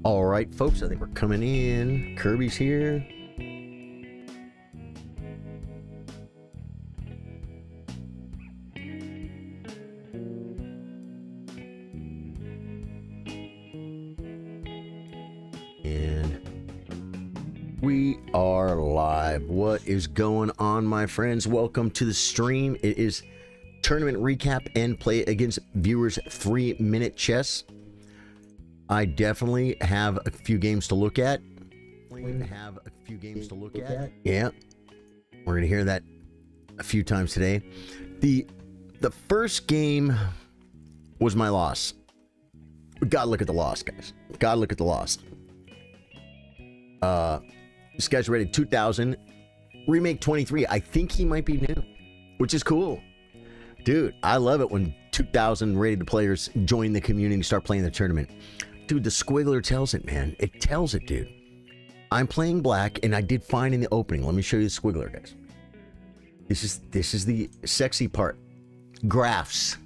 All right, folks, I think we're coming in. Kirby's here. And we are live. What is going on, my friends? Welcome to the stream. It is tournament recap and play against viewers 3-minute chess. I definitely have a few games to look at. Yeah, we're gonna hear that a few times today. The first game was my loss. We gotta look at the loss, guys. Gotta look at the loss. This guy's rated 2000, remake 23. I think he might be new, which is cool, dude. I love it when 2000 rated players join the community and start playing the tournament. Dude, the squiggler tells it, man. It tells it, dude. I'm playing black, and I did fine in the opening. Let me show you the squiggler, guys. This is the sexy part. Graphs.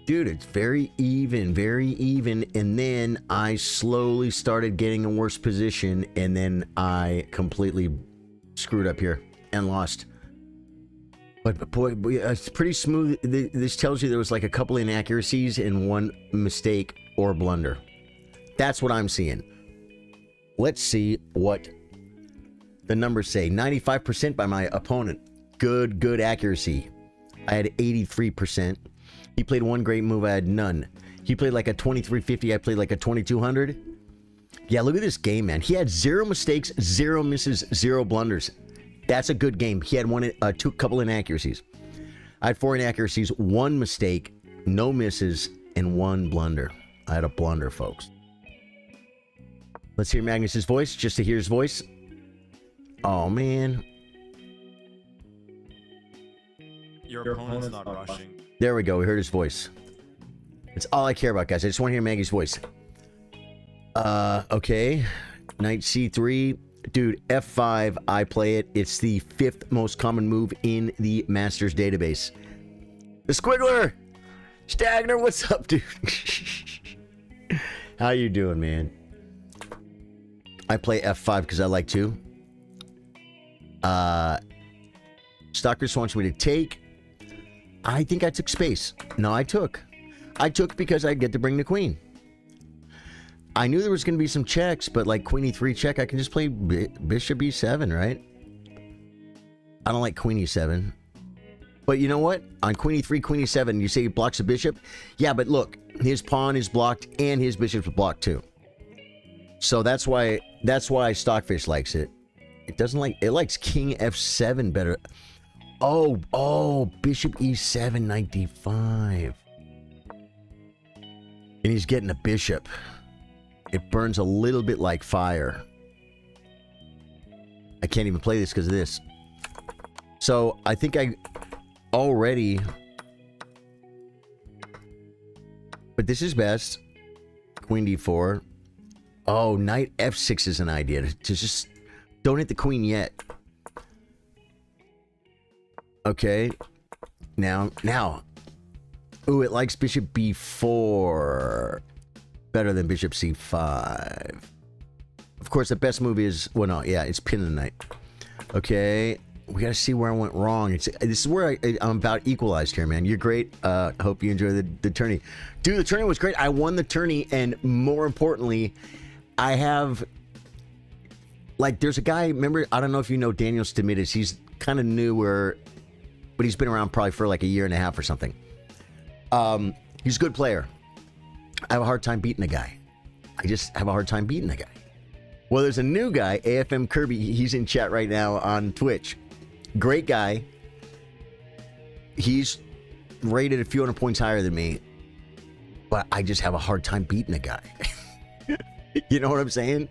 Dude, it's very even, and then I slowly started getting a worse position, and then I completely screwed up here and lost. But boy, it's pretty smooth. This tells you there was like a couple inaccuracies and one mistake or blunder. That's what I'm seeing. Let's see what the numbers say. 95% by my opponent. Good accuracy. I had 83%. He played one great move. I had none. He played like a 2350. I played like a 2200. Yeah, look at this game, man. He had 0 mistakes, 0 misses, 0 blunders. That's a good game. He had couple inaccuracies. I had 4 inaccuracies, 1 mistake, no misses, and 1 blunder. I had a blunder, folks. Let's hear Magnus's voice, just to hear his voice. Oh, man. Your opponent's not rushing. There we go. We heard his voice. It's all I care about, guys. I just want to hear Maggie's voice. Okay. Knight C3. Dude, F5, I play it. It's the 5th most common move in the Masters database. The Squiggler! Stagner, what's up, dude? How you doing, man? I play F5 because I like to. Stalkers wants me to take. I think I took space. No, I took. I took because I get to bring the queen. I knew there was going to be some checks, but like queen e3 check, I can just play bishop e7, right? I don't like queen e7. But you know what? On queen e3, queen e7, you say he blocks a bishop? Yeah, but look, his pawn is blocked and his bishop's blocked too. So that's why Stockfish likes it. It likes king f7 better. Oh, bishop e7, 95. And he's getting a bishop. It burns a little bit like fire. I can't even play this because of this. So I think I already... But this is best. Queen d4. Oh, knight f6 is an idea. To just... Don't hit the queen yet. Okay. Now. Ooh, it likes bishop b4. Better than bishop c5. Of course, the best move is... Well, no, yeah, it's pin the knight. Okay. We gotta see where I went wrong. This is where I'm about equalized here, man. You're great. Hope you enjoy the tourney. Dude, the tourney was great. I won the tourney, and more importantly, I have... Like, there's a guy, remember, I don't know if you know Daniel Stamidis. He's kind of newer, but he's been around probably for like a year and a half or something. He's a good player. I have a hard time beating the guy. I just have a hard time beating the guy. Well, there's a new guy, AFM Kirby. He's in chat right now on Twitch. Great guy. He's rated a few hundred points higher than me, but I just have a hard time beating the guy. You know what I'm saying?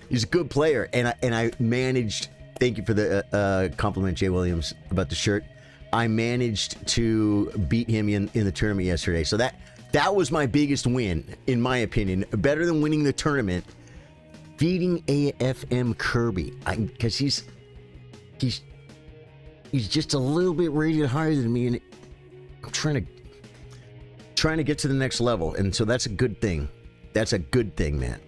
He's a good player, and I managed. Thank you for the compliment, Jay Williams, about the shirt. I managed to beat him in the tournament yesterday, so that was my biggest win, in my opinion. Better than winning the tournament, beating AFM Kirby, because he's just a little bit rated higher than me, and I'm trying to get to the next level, and so that's a good thing. That's a good thing, man.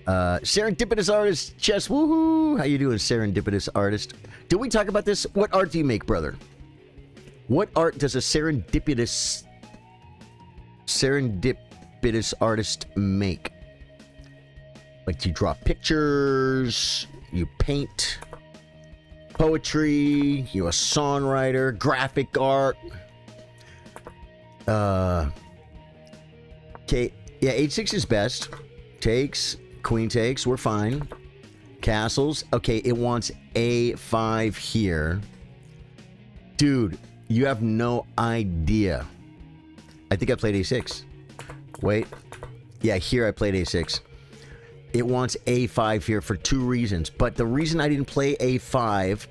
Serendipitous artist, chess, woohoo! How you doing, serendipitous artist? Did we talk about this? What art do you make, brother? What art does a serendipitous artist make? Like, do you draw pictures? You paint? Poetry? You a songwriter? Graphic art? Okay, yeah, h6 is best. Takes, queen takes, we're fine. Castles, okay, it wants a5 here. Dude, you have no idea. I think I played a6. Wait. Yeah, here I played a6. It wants a5 here for two reasons. But the reason I didn't play a5,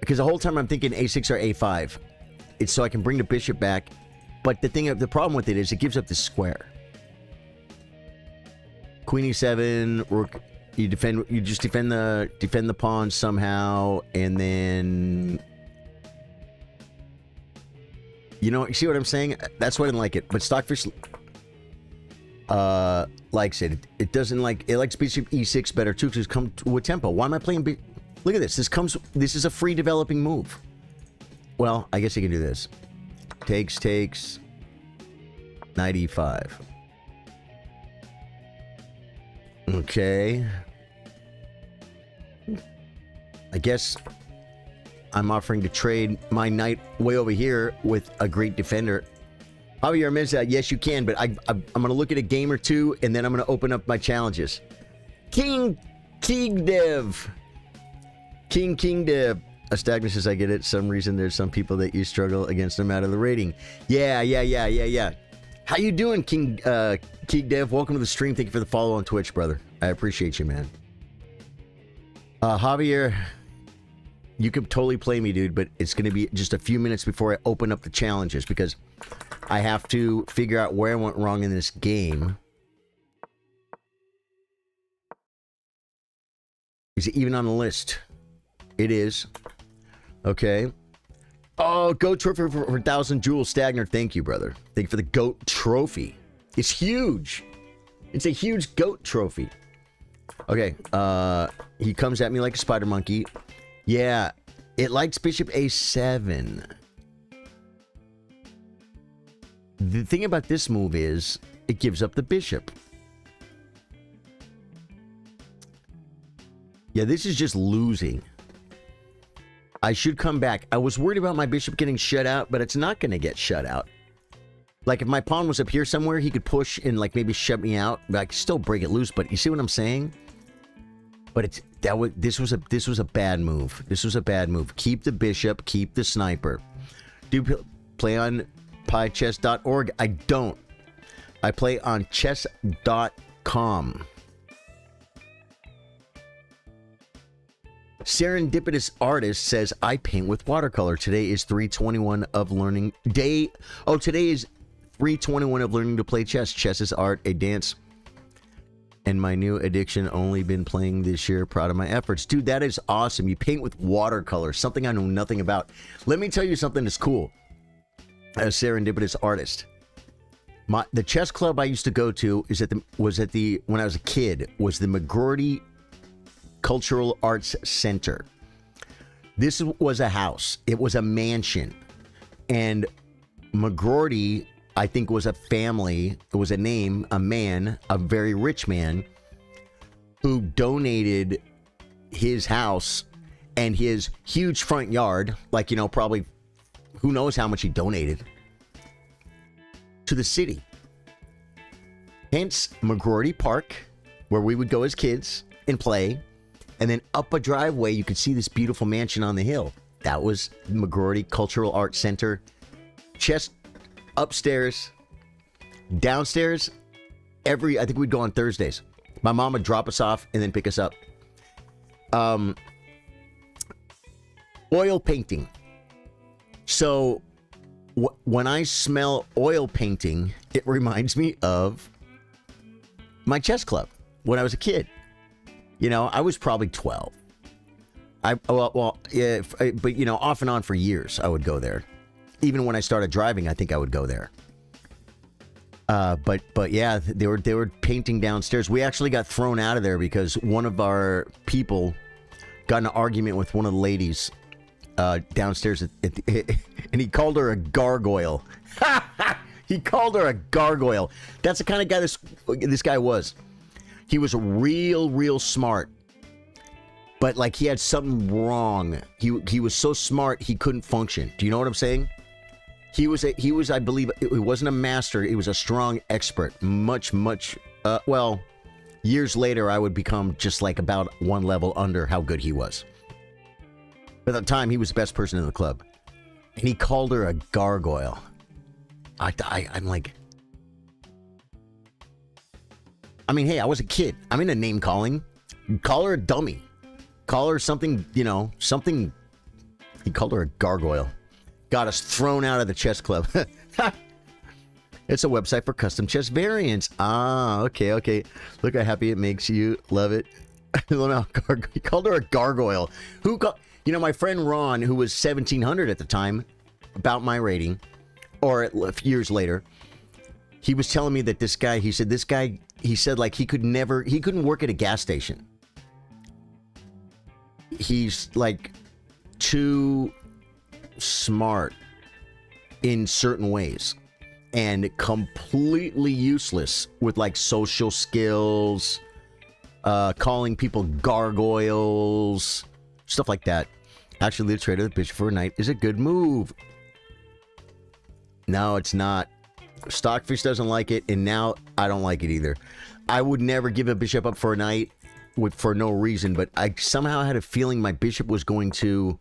because the whole time I'm thinking a6 or a5. It's so I can bring the bishop back. But the problem with it is it gives up the square. Queen e7, you just defend the pawn somehow, and then you see what I'm saying? That's why I didn't like it. But Stockfish likes it. It likes bishop e6 better too, because it's come with tempo. Why am I playing look at this. This is a free developing move. Well, I guess you can do this. Takes, knight e5. Okay. I guess I'm offering to trade my knight way over here with a great defender. Javier Meza, yes you can, but I'm going to look at a game or two, and then I'm going to open up my challenges. King Dev. Astagna says, I get it. Some reason there's some people that you struggle against no matter the rating. Yeah. How you doing, King Dev? Welcome to the stream. Thank you for the follow on Twitch, brother. I appreciate you, man. Javier, you could totally play me, dude, but it's going to be just a few minutes before I open up the challenges, because I have to figure out where I went wrong in this game. Is it even on the list? It is. Okay. Oh, GOAT trophy for 1,000 Jewels Stagner. Thank you, brother. Thank you for the GOAT trophy. It's huge. It's a huge GOAT trophy. Okay. He comes at me like a spider monkey. Yeah. It likes bishop a7. The thing about this move is it gives up the bishop. Yeah, this is just losing. I should come back. I was worried about my bishop getting shut out, but it's not going to get shut out. Like, if my pawn was up here somewhere, he could push and, like, maybe shut me out. But I could still break it loose. But you see what I'm saying? But this was a bad move. This was a bad move. Keep the bishop. Keep the sniper. Do you play on piechess.org? I don't. I play on chess.com. Serendipitous Artist says, I paint with watercolor. Today is 321 of learning day. Oh, today is 321 of learning to play chess. Chess is art, a dance, and my new addiction. Only been playing this year. Proud of my efforts. Dude, that is awesome. You paint with watercolor, something I know nothing about. Let me tell you something that's cool. As Serendipitous Artist, the chess club I used to go to was at the when I was a kid, was the McGroarty Cultural Arts Center. This was a house. It was a mansion. And McGroarty, I think, was a family. It was a name, a man, a very rich man, who donated his house and his huge front yard, like, probably who knows how much he donated, to the city. Hence, McGroarty Park, where we would go as kids and play. And then up a driveway, you could see this beautiful mansion on the hill. That was McGroarty Cultural Arts Center. Chess upstairs, downstairs. I think we'd go on Thursdays. My mom would drop us off and then pick us up. Oil painting. So when I smell oil painting, it reminds me of my chess club when I was a kid. You know, I was probably 12. Yeah, but you know, off and on for years, I would go there. Even when I started driving, I think I would go there. But yeah, they were painting downstairs. We actually got thrown out of there because one of our people got in an argument with one of the ladies downstairs, and he called her a gargoyle. He called her a gargoyle. That's the kind of guy this guy was. He was real smart, but like he had something wrong. He was so smart he couldn't function. Do you know what I'm saying? He was, I believe, it wasn't a master. He was a strong expert. Much, well, years later, I would become just like about one level under how good he was. But at the time, he was the best person in the club. And he called her a gargoyle. I'm like... I mean, hey, I was a kid. I'm into name calling. Call her a dummy. Call her something, you know, something... He called her a gargoyle. Got us thrown out of the chess club. It's a website for custom chess variants. Ah, okay. Look how happy it makes you. Love it. He called her a gargoyle. You know, my friend Ron, who was 1700 at the time, about my rating, or years later, he was telling me that this guy, he said like he couldn't work at a gas station. He's like too smart in certain ways and completely useless with like social skills, calling people gargoyles, stuff like that. Actually, the trade of the bishop for a knight is a good move. No, it's not. Stockfish doesn't like it, and now I don't like it either. I would never give a bishop up for a knight for no reason, but I somehow had a feeling my bishop was going to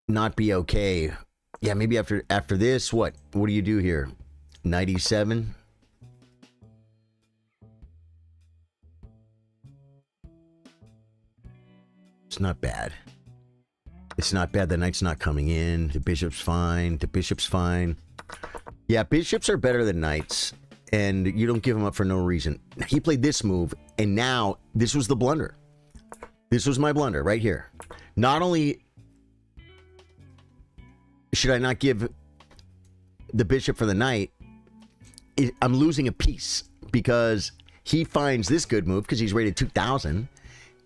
not be okay. Yeah, maybe after this, what do you do here? Knight e7. It's not bad. It's not bad. The knight's not coming in. The bishop's fine. Yeah, bishops are better than knights, and you don't give them up for no reason. He played this move, and now this was the blunder. This was my blunder right here. Not only should I not give the bishop for the knight, I'm losing a piece because he finds this good move because he's rated 2000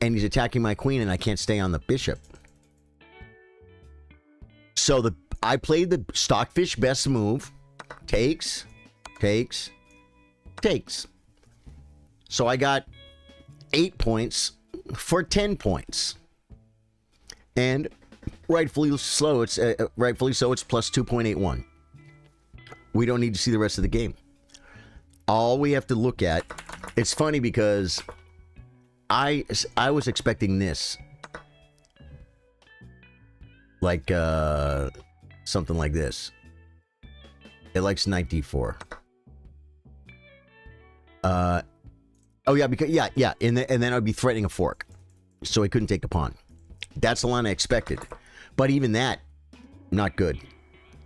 and he's attacking my queen and I can't stay on the bishop. So I played the Stockfish best move. Takes. So I got 8 points for 10 points. And rightfully so, it's plus 2.81. We don't need to see the rest of the game. All we have to look at, it's funny because I was expecting this. Like something like this. It likes knight d4. Oh yeah, because yeah, and then I'd be threatening a fork, so he couldn't take the pawn. That's the line I expected, but even that, not good.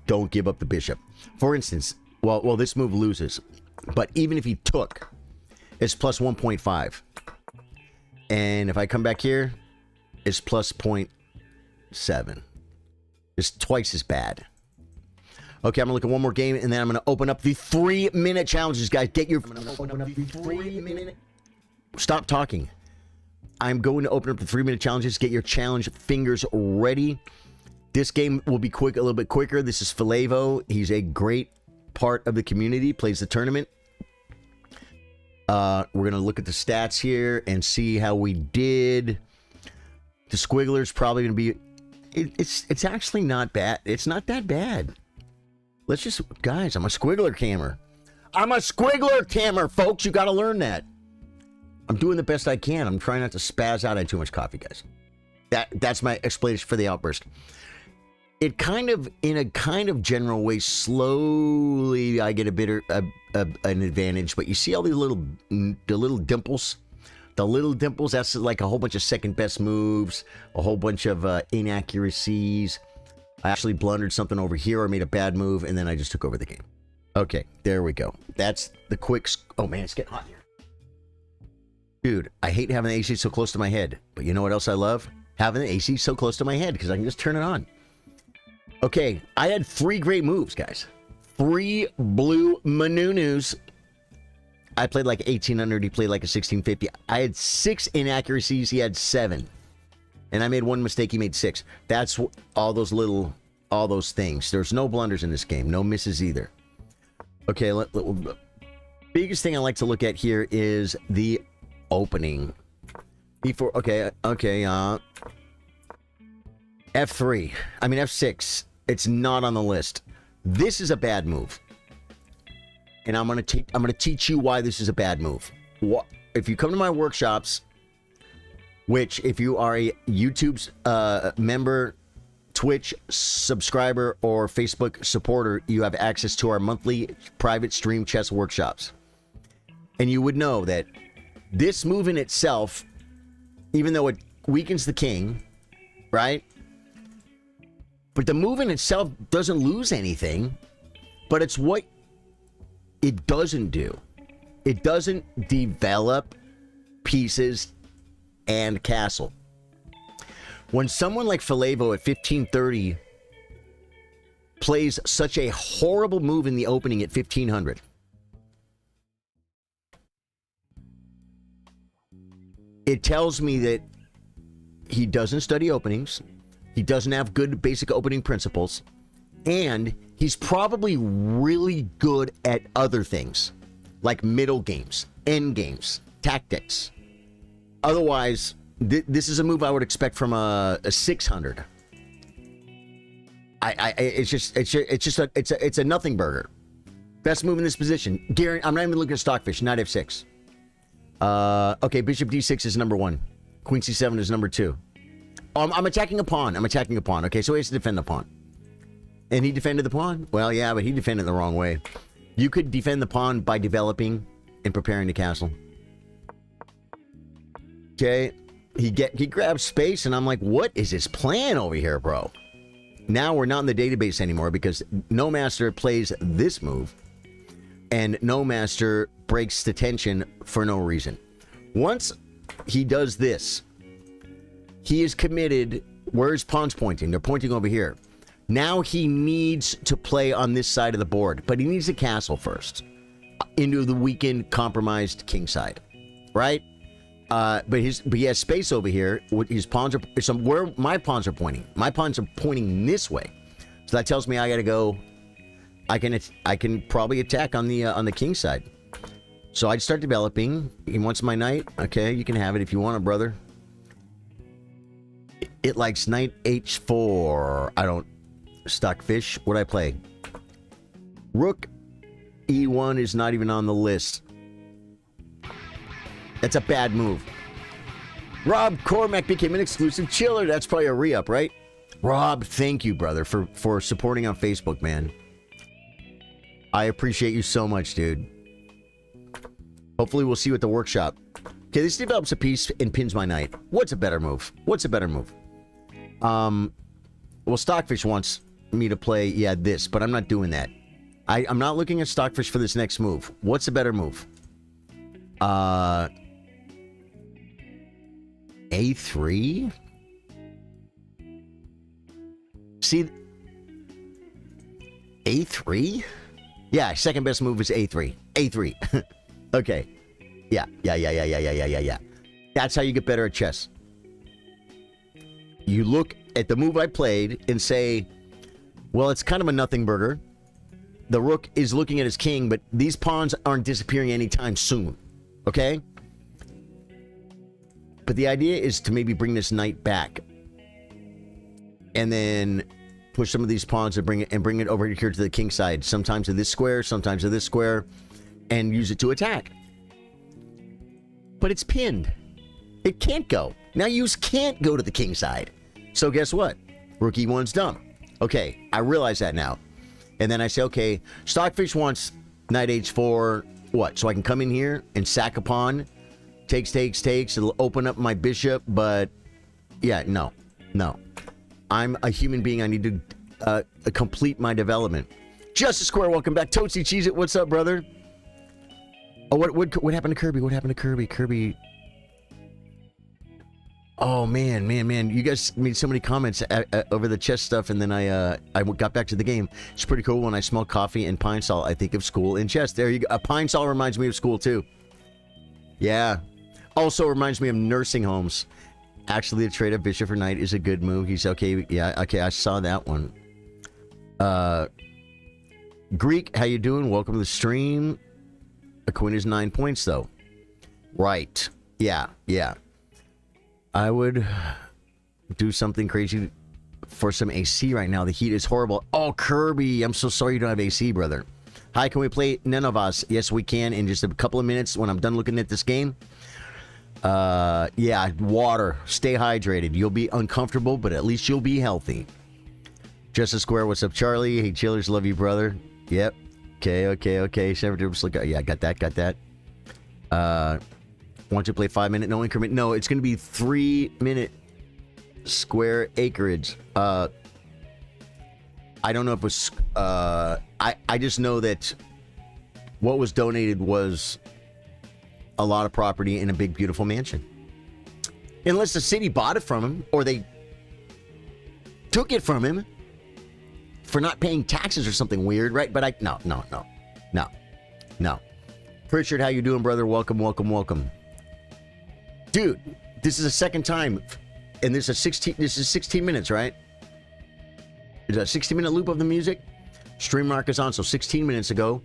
Don't give up the bishop. For instance, well, this move loses, but even if he took, it's plus 1.5, and if I come back here, it's plus 0.7. It's twice as bad. Okay, I'm gonna look at one more game, and then I'm gonna open up the 3-minute challenges, guys. Get your. Stop talking. I'm going to open up the 3-minute challenges. Get your challenge fingers ready. This game will be quick, a little bit quicker. This is Falevo. He's a great part of the community. Plays the tournament. We're gonna look at the stats here and see how we did. The squiggler's probably gonna be. It's actually not bad. It's not that bad. Let's just, guys, I'm a squiggler cammer. I'm a squiggler cammer, folks. You got to learn that. I'm doing the best I can. I'm trying not to spaz out. I had too much coffee, guys. That's my explanation for the outburst. it kind of, in a kind of general way, slowly I get a bit an advantage. But you see all the little dimples? The little dimples, that's like a whole bunch of second best moves, a whole bunch of inaccuracies. I actually blundered something over here or made a bad move, and then I just took over the game. Okay, there we go. That's the quick... Oh, man, it's getting hot here. Dude, I hate having the AC so close to my head. But you know what else I love? Having the AC so close to my head, because I can just turn it on. Okay, I had 3 great moves, guys. 3 blue manunus. I played like 1800. He played like a 1650. I had 6 inaccuracies. He had 7. And I made 1 mistake. He made 6. That's all those things. There's no blunders in this game. No misses either. Okay, biggest thing I like to look at here is the opening. Okay, F3. I mean F6. It's not on the list. This is a bad move. And I'm gonna teach you why this is a bad move. If you come to my workshops, which if you are a YouTube's member, Twitch subscriber, or Facebook supporter, you have access to our monthly private stream chess workshops. And you would know that this move in itself, even though it weakens the king, right? But the move in itself doesn't lose anything, but it's what it doesn't do. It doesn't develop pieces and castle. When someone like Falevo at 1530 plays such a horrible move in the opening at 1500, it tells me that he doesn't study openings, he doesn't have good basic opening principles, and he's probably really good at other things, like middle games, end games, tactics. Otherwise, this is a move I would expect from a 600. It's a nothing burger. Best move in this position. I'm not even looking at Stockfish, not F6. Okay, Bishop D6 is number 1. Queen C7 is number 2. I'm attacking a pawn. Okay, so he has to defend the pawn. And he defended the pawn? Well, yeah, but he defended it the wrong way. You could defend the pawn by developing and preparing the castle. Okay, he grabs space, and I'm like, what is his plan over here, bro? Now we're not in the database anymore because no master plays this move, and no master breaks the tension for no reason. Once he does this, he is committed. Where's pawns pointing? They're pointing over here. Now he needs to play on this side of the board, but he needs a castle first into the weakened, compromised king side, right? But he has space over here. His pawns are where my pawns are pointing. My pawns are pointing this way, so that tells me I got to go. I can probably attack on the king side. So I'd start developing. He wants my knight. Okay, you can have it if you want it, brother. It likes knight h4. I don't. Stockfish. What'd I play? Rook e1 is not even on the list. That's a bad move. Rob Cormack became an exclusive chiller. That's probably a re-up, right? Rob, thank you, brother, for supporting on Facebook, man. I appreciate you so much, dude. Hopefully we'll see you at the workshop. Okay, this develops a piece and pins my knight. What's a better move? Well, Stockfish wants me to play, yeah, this, but I'm not doing that. I'm not looking at Stockfish for this next move. What's a better move? A3? See? A3? Yeah, second best move is A3. A3. Okay. Yeah. That's how you get better at chess. You look at the move I played and say, well, it's kind of a nothing burger. The rook is looking at his king, but these pawns aren't disappearing anytime soon. Okay? But the idea is to maybe bring this knight back. And then push some of these pawns and bring it over here to the king side. Sometimes to this square, sometimes to this square. And use it to attack. But it's pinned. It can't go. Now you can't go to the king side. So guess what? Rook e1's dumb. Okay, I realize that now. And then I say, okay, Stockfish wants knight h4, what? So I can come in here and sack a pawn, takes, it'll open up my bishop, but yeah, no. I'm a human being, I need to complete my development. Justice Square, welcome back. Tootsie Cheese It, what's up, brother? Oh, what happened to Kirby? What happened to Kirby? Kirby... Oh man, you guys made so many comments over the chess stuff, and then I got back to the game. It's pretty cool. When I smell coffee and pine sol, I think of school and chess. There you go. Pine sol reminds me of school too. Yeah. Also reminds me of nursing homes. Actually, the trade of bishop for knight is a good move. He's okay. Yeah, okay, I saw that one. Greek, how you doing? Welcome to the stream. A queen is 9 points though. Right. Yeah. I would do something crazy for some AC right now. The heat is horrible. Oh, Kirby, I'm so sorry you don't have AC, brother. Hi, can we play None of Us? Yes, we can in just a couple of minutes when I'm done looking at this game. Yeah, water. Stay hydrated. You'll be uncomfortable, but at least you'll be healthy. Justice Square, what's up, Charlie? Hey, chillers, love you, brother. Yep. Okay. Yeah, got that. Want to play 5 minute no increment? No, it's going to be 3 minute square acreage. I don't know if it was. I just know that what was donated was a lot of property in a big, beautiful mansion. Unless the city bought it from him or they took it from him for not paying taxes or something weird, right? But no. Pritchard, how you doing, brother? Welcome. Dude, this is the second time, and this is 16 minutes, right? It's a 60-minute loop of the music. Stream mark is on, so 16 minutes ago.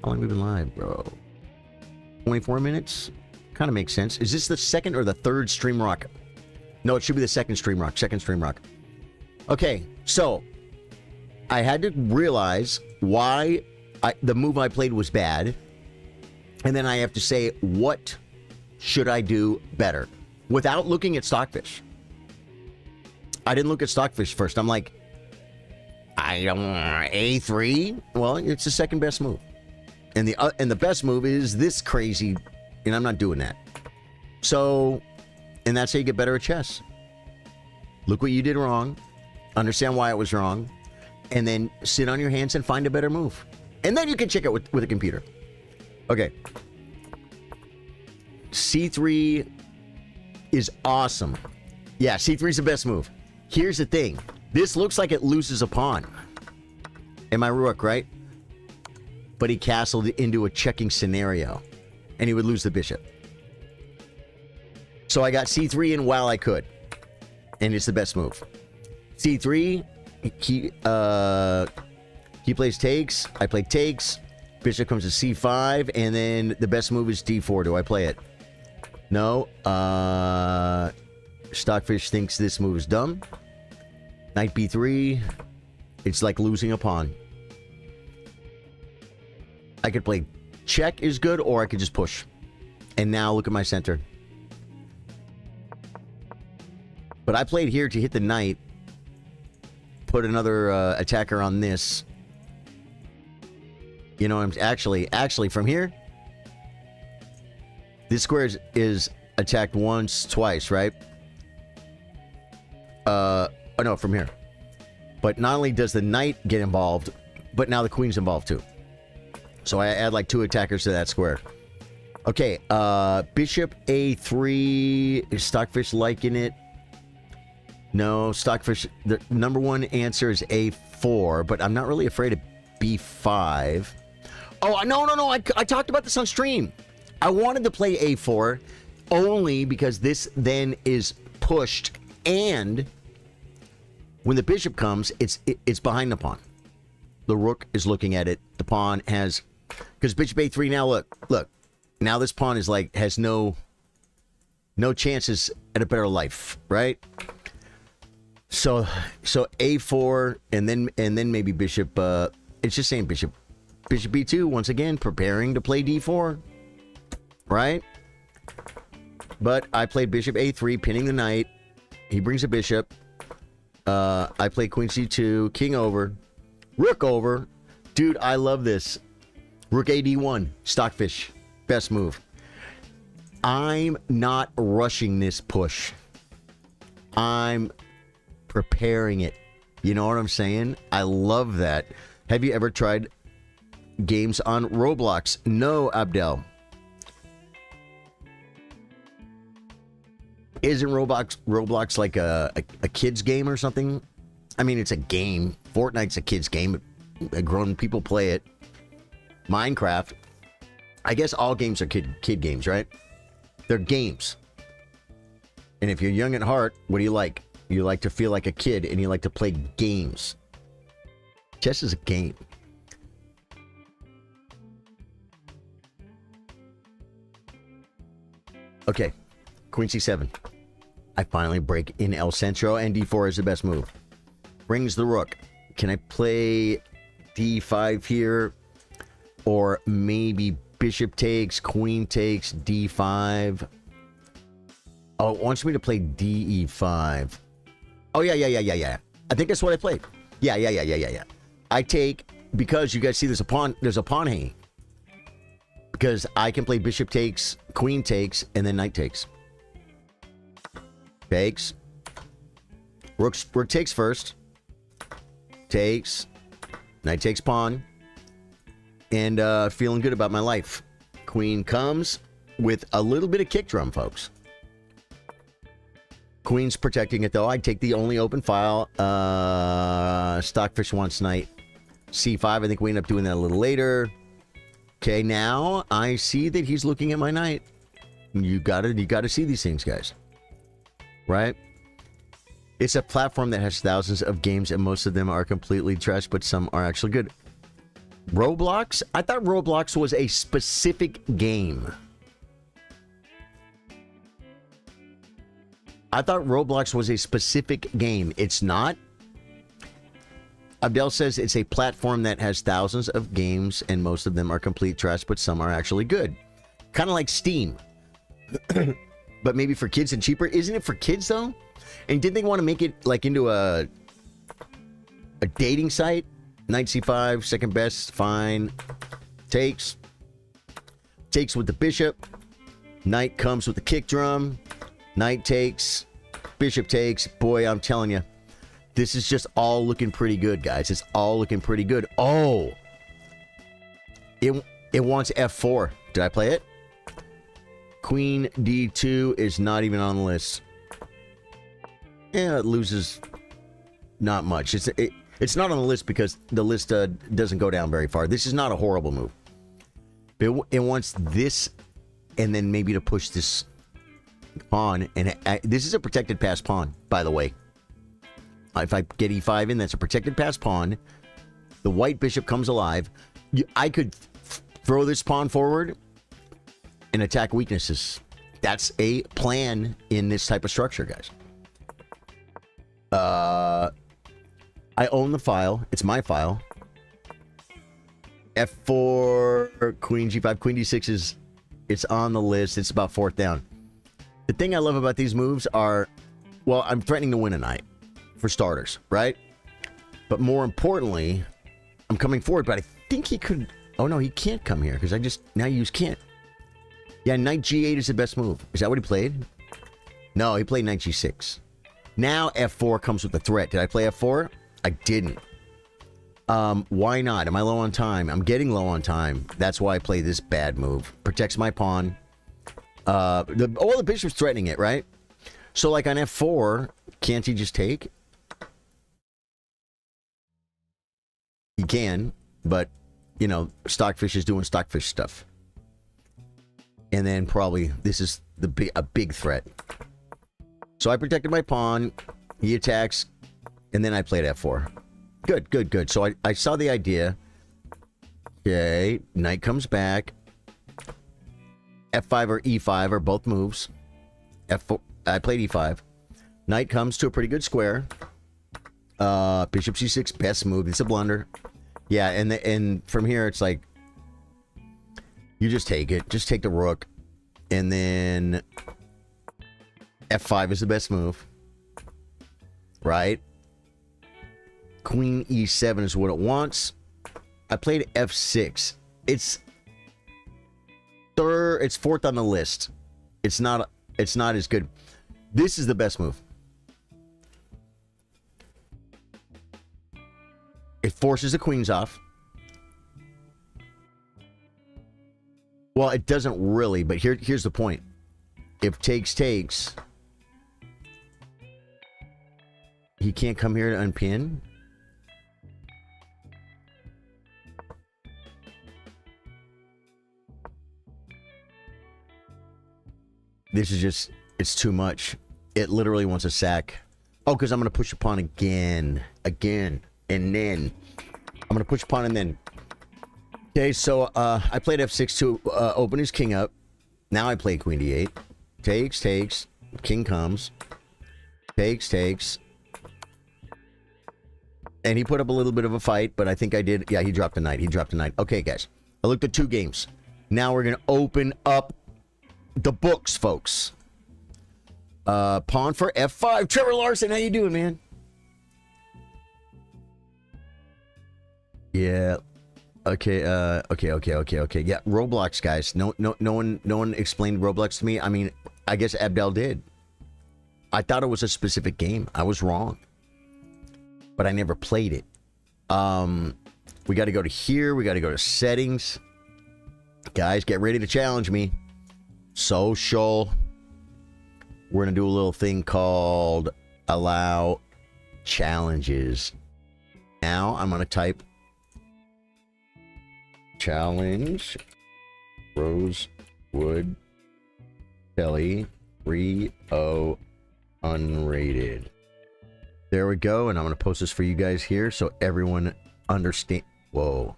How long have we been live, bro? 24 minutes? Kind of makes sense. Is this the second or the third stream rock? No, it should be the second stream rock. Okay, so I had to realize why the move I played was bad, and then I have to say, what should I do better? Without looking at Stockfish. I didn't look at Stockfish first. I'm like, I don't A3? Well, it's the second best move. And the best move is this crazy, and I'm not doing that. So, and that's how you get better at chess. Look what you did wrong, understand why it was wrong, and then sit on your hands and find a better move. And then you can check it with a computer. Okay. C3 is awesome. Yeah, C3 is the best move. Here's the thing. This looks like it loses a pawn. And my rook, right? But he castled into a checking scenario. And he would lose the bishop. So I got C3 in while I could. And it's the best move. C3, he plays takes. I play takes. Bishop comes to C5. And then the best move is D4. Do I play it? No. Stockfish thinks this move is dumb. Knight B3. It's like losing a pawn. I could play check is good, or I could just push. And now look at my center. But I played here to hit the knight. Put another attacker on this. You know, I'm actually from here. This square is attacked twice, right? Oh no, from here. But not only does the knight get involved, but now the queen's involved too. So I add like 2 attackers to that square. Okay, bishop A3. Is Stockfish liking it? No, Stockfish, the number one answer is A4, but I'm not really afraid of B5. Oh, no, I talked about this on stream. I wanted to play A4 only because this then is pushed, and when the bishop comes, it's behind the pawn. The rook is looking at it. The pawn has, because bishop A3 now, look. Now this pawn is like, has no chances at a better life, right? So A4 and then maybe bishop, it's just saying bishop B2 once again, preparing to play D4, right? But I played bishop A3, pinning the knight. He brings a bishop. I play queen c2, king over, rook over. Dude, I love this. Rook ad1, stockfish, best move. I'm not rushing this push. I'm preparing it. You know what I'm saying? I love that. Have you ever tried games on Roblox? No, Abdel. Isn't Roblox like a kid's game or something? I mean, it's a game. Fortnite's a kid's game. Grown people play it. Minecraft. I guess all games are kid games, right? They're games. And if you're young at heart, what do you like? You like to feel like a kid and you like to play games. Chess is a game. Okay. Queen c7. I finally break in El Centro, and d4 is the best move. Brings the rook. Can I play d5 here? Or maybe bishop takes, queen takes, d5. Oh, it wants me to play de5. Oh, yeah. I think that's what I played. Yeah. I take, because you guys see there's a pawn hanging. Because I can play bishop takes, queen takes, and then knight takes. Takes. Rook takes first. Takes. Knight takes pawn. And feeling good about my life. Queen comes with a little bit of kick drum, folks. Queen's protecting it, though. I take the only open file. Stockfish wants knight c5. I think we end up doing that a little later. Okay, now I see that he's looking at my knight. You gotta see these things, guys. Right? It's a platform that has thousands of games, and most of them are completely trash, but some are actually good. Roblox? I thought Roblox was a specific game. I thought Roblox was a specific game. It's not. Abdel says it's a platform that has thousands of games, and most of them are complete trash, but some are actually good. Kind of like Steam. But maybe for kids and cheaper. Isn't it for kids, though? And didn't they want to make it like into a dating site? Knight c5, second best, fine. Takes. Takes with the bishop. Knight comes with the kick drum. Knight takes. Bishop takes. Boy, I'm telling you. This is just all looking pretty good, guys. It's all looking pretty good. Oh! It wants f4. Did I play it? Queen d2 is not even on the list. Yeah, it loses not much. It's not on the list because the list doesn't go down very far. This is not a horrible move. It wants this and then maybe to push this pawn. And this is a protected pass pawn, by the way. If I get e5 in, that's a protected pass pawn. The white bishop comes alive. I could throw this pawn forward and attack weaknesses. That's a plan in this type of structure, guys. I own the file. It's my file. F4, queen g5, queen d6 it's on the list. It's about fourth down. The thing I love about these moves are, well, I'm threatening to win a knight, for starters, right? But more importantly, I'm coming forward, but I think he could... Oh, no, he can't come here, because I just now use can't. Yeah, knight g8 is the best move. Is that what he played? No, he played knight g6. Now f4 comes with the threat. Did I play f4? I didn't. Why not? Am I low on time? I'm getting low on time. That's why I play this bad move. Protects my pawn. The bishop's threatening it, right? So, like on f4, can't he just take? He can, but, you know, Stockfish is doing Stockfish stuff. And then probably this is a big threat. So I protected my pawn. He attacks. And then I played f4. Good, good, good. So I saw the idea. Okay. Knight comes back. f5 or e5 are both moves. f4. I played e5. Knight comes to a pretty good square. Bishop c6, best move. It's a blunder. Yeah, and from here it's like you just take it. Just take the rook. And then f5 is the best move. Right? queen e7 is what it wants. I played f6. It's third, it's fourth on the list. It's not as good. This is the best move. It forces the queens off. Well, it doesn't really, but here's the point. If takes, he can't come here to unpin. This is just, it's too much. It literally wants a sack. Oh, because I'm going to push a pawn again, and then I'm going to push a pawn and then. Okay, so I played f6 to open his king up. Now I play queen d8. Takes. King comes. Takes. And he put up a little bit of a fight, but I think I did. Yeah, he dropped a knight. Okay, guys. I looked at 2 games. Now we're going to open up the books, folks. Pawn for f5. Trevor Larson, how you doing, man? Yeah. Okay, okay. Yeah, Roblox, guys. No one explained Roblox to me. I mean, I guess Abdel did. I thought it was a specific game. I was wrong. But I never played it. We got to go to here. We got to go to settings. Guys, get ready to challenge me. Social. We're going to do a little thing called allow challenges. Now I'm going to type challenge Rosewood Kelly 3-0 unrated. There we go, and I'm going to post this for you guys here so everyone understand. Whoa.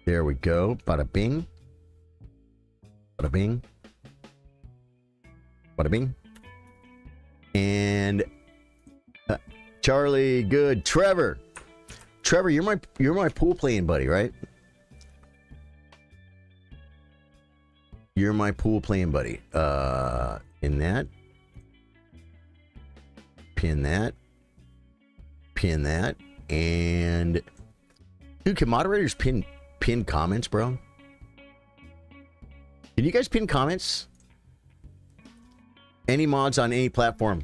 There we go. Bada bing. Bada bing. Bada bing. And Charlie, good. Trevor, you're my pool playing buddy, right? You're my pool playing buddy. In that. Pin that. And dude, can moderators pin comments, bro? Can you guys pin comments? Any mods on any platform?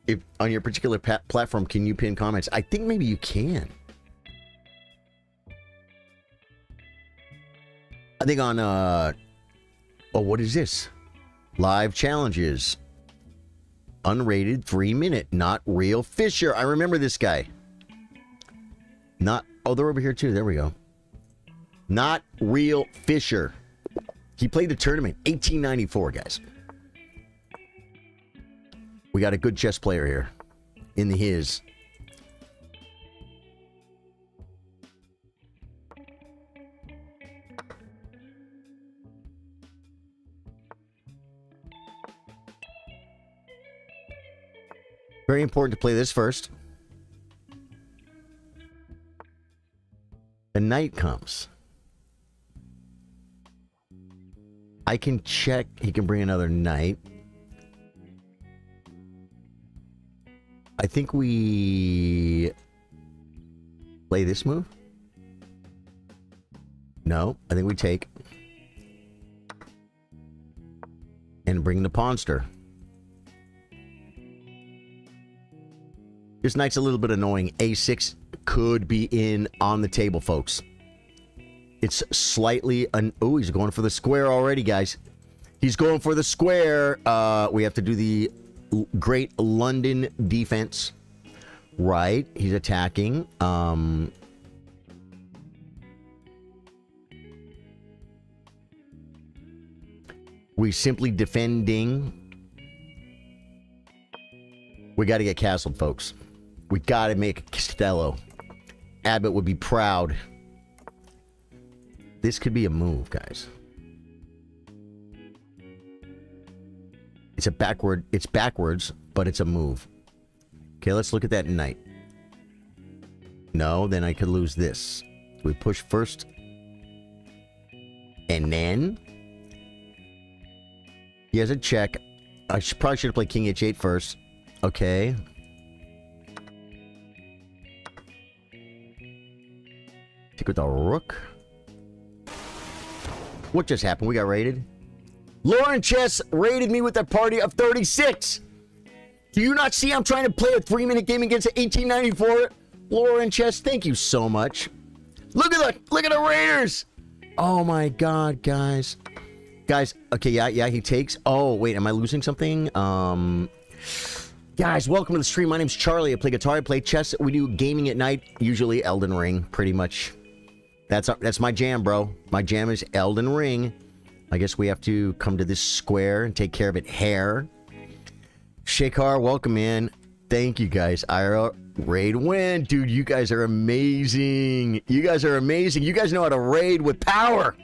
If on your particular platform, can you pin comments? I think maybe you can. I think on oh, what is this? Live challenges. Unrated 3-minute, not real Fisher. I remember this guy. Not, oh, they're over here too. There we go. Not real Fisher. He played the tournament 1894, guys. We got a good chess player here in the his. Very important to play this first. The knight comes. I can check. He can bring another knight. I think we play this move. No, I think we take and bring the pawnster. This knight's a little bit annoying. A6 could be in on the table, folks. It's slightly oh, he's going for the square already, guys. He's going for the square. We have to do the great London defense. Right. He's attacking. We simply defending. We got to get castled, folks. We got to make a Castello. Abbott would be proud. This could be a move, guys. It's backwards, but it's a move. Okay, let's look at that knight. No, then I could lose this. We push first. And then he has a check. I probably should have played King H8 first. Okay. Take with the rook. What just happened? We got raided. Lauren Chess raided me with a party of 36. Do you not see I'm trying to play a 3-minute game against 1894? Lauren Chess, thank you so much. Look at the Raiders. Oh my God, guys. Guys, okay, yeah, he takes. Oh, wait, am I losing something? Guys, welcome to the stream. My name's Charlie. I play guitar, I play chess. We do gaming at night, usually Elden Ring, pretty much. That's my jam, bro. My jam is Elden Ring. I guess we have to come to this square and take care of it. Hair. Shakar, welcome in. Thank you, guys. Ira, raid win. Dude, you guys are amazing. You guys are amazing. You guys know how to raid with power.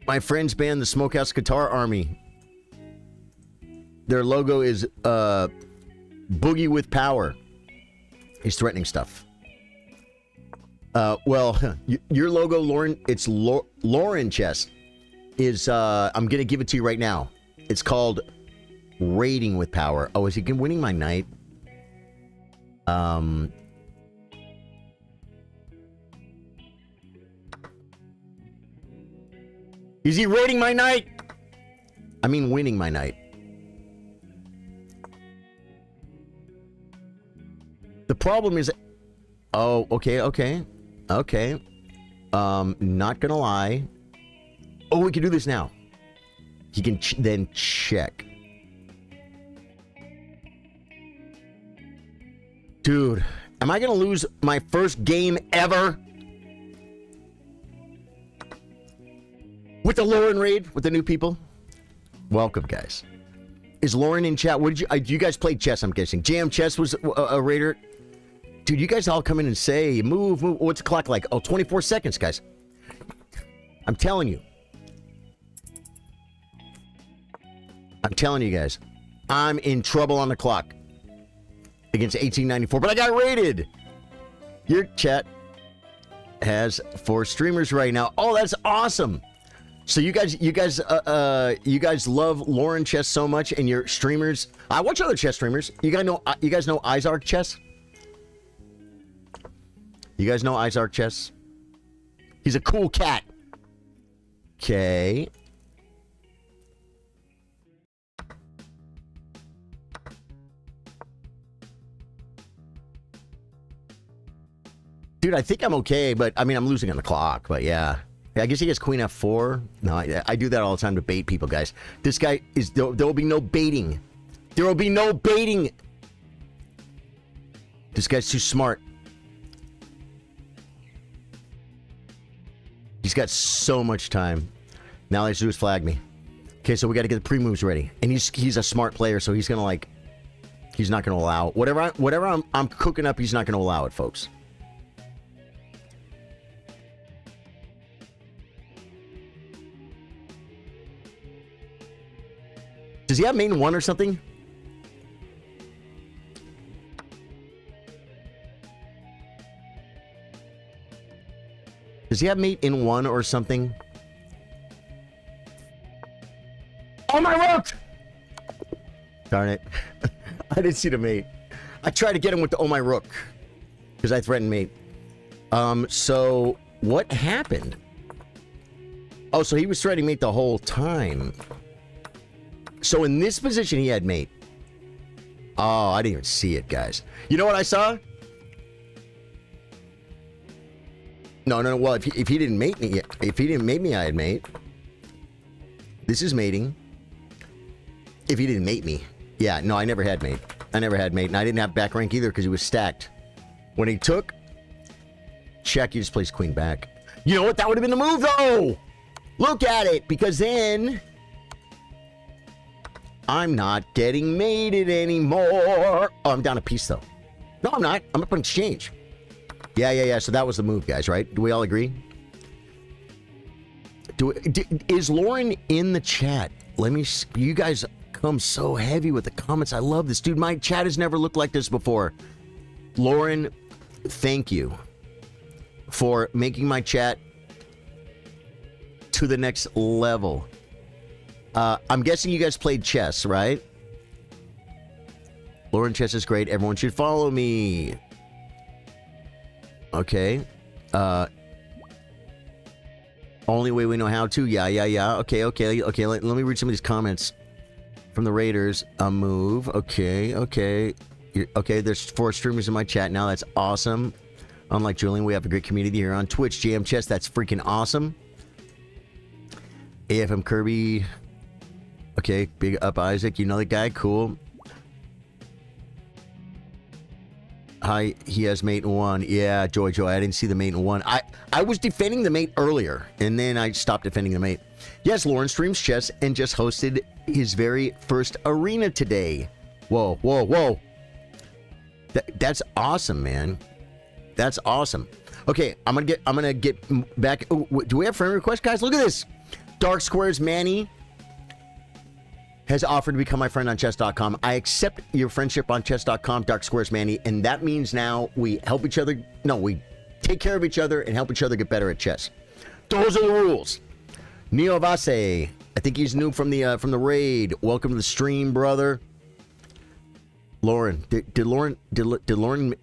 My friend's band, the Smokehouse Guitar Army. Their logo is Boogie with Power. He's threatening stuff. Well, your logo, Lauren, it's Lauren Chess, is, I'm going to give it to you right now. It's called Raiding with Power. Oh, is he winning my knight? Is he raiding my knight? I mean, winning my knight. The problem is... Oh, okay. Not gonna lie. Oh, we can do this now. He can then check. Dude, am I gonna lose my first game ever? With the Lauren raid, with the new people? Welcome, guys. Is Lauren in chat? What did you guys played chess, I'm guessing. Jam Chess was a raider. Dude, you guys all come in and say, move. What's the clock like? Oh, 24 seconds, guys. I'm telling you. I'm telling you guys. I'm in trouble on the clock. Against 1894, but I got raided. Your chat has 4 streamers right now. Oh, that's awesome. So you guys love Lauren Chess so much, and your streamers. I watch other chess streamers. You guys know Izark Chess? You guys know Izark Chess? He's a cool cat. Okay. Dude, I think I'm okay, but I mean, I'm losing on the clock, but yeah. I guess he gets Queen F4. No, I do that all the time to bait people, guys. This guy is, there will be no baiting. There will be no baiting. This guy's too smart. He's got so much time. Now all he has to do is flag me. Okay, so we got to get the pre-moves ready. And he's a smart player, so he's gonna like, he's not gonna allow whatever I'm cooking up. He's not gonna allow it, folks. Does he have main 1 or something? Does he have mate in 1 or something? Oh, my rook! Darn it. I didn't see the mate. I tried to get him with the oh my rook. Because I threatened mate. So what happened? Oh, so he was threatening mate the whole time. So in this position, he had mate. Oh, I didn't even see it, guys. You know what I saw? No. Well, if he didn't mate me, I had mate. This is mating. If he didn't mate me, yeah. No, I never had mate. And I didn't have back rank either because he was stacked. When he took check, he just plays queen back. You know what? That would have been the move, though. Look at it, because then I'm not getting mated anymore. Oh, I'm down a piece, though. No, I'm not. I'm up on exchange. Yeah. So that was the move, guys, right? Do we all agree? Is Lauren in the chat? Let me... You guys come so heavy with the comments. I love this. Dude, my chat has never looked like this before. Lauren, thank you for making my chat to the next level. I'm guessing you guys played chess, right? Lauren Chess is great. Everyone should follow me. Okay. Only way we know how to. Yeah. Okay. Let me read some of these comments from the Raiders. A move. Okay. Okay, there's 4 streamers in my chat now. That's awesome. Unlike Julian, we have a great community here on Twitch. JM Chess, that's freaking awesome. AFM Kirby. Okay, big up Isaac. You know the guy? Cool. Hi, he has mate in 1. Yeah, Joy, I didn't see the mate in 1. I was defending the mate earlier, and then I stopped defending the mate. Yes, Lauren streams chess and just hosted his very first arena today. Whoa. That's awesome, man. That's awesome. Okay, I'm gonna get back. Oh, do we have friend requests, guys? Look at this. Dark Squares Manny has offered to become my friend on chess.com. I accept your friendship on chess.com, Dark Squares Manny, and that means now we help each other. No, we take care of each other and help each other get better at chess. Those are the rules. Neo Vase, I think he's new from the raid. Welcome to the stream, brother. Lauren, did Lauren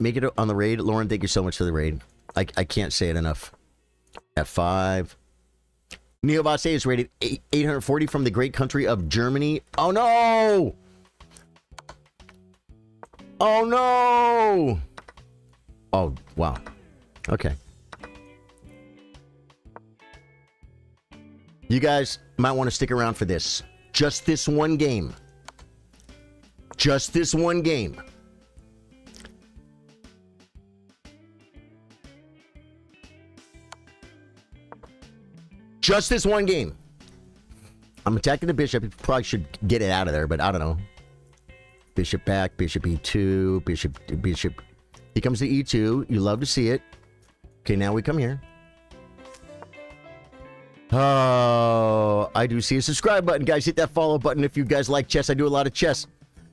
make it on the raid? Lauren, thank you so much for the raid. I can't say it enough. F5. Neo Vase is rated 840 from the great country of Germany. Oh no! Oh no! Oh wow. Okay. You guys might want to stick around for this. Just this one game. Just this one game. Just this one game. I'm attacking the bishop. You probably should get it out of there, but I don't know. Bishop back, bishop e2, bishop. He comes to e2. You love to see it. Okay, now we come here. Oh, I do see a subscribe button, guys. Hit that follow button if you guys like chess. I do a lot of chess.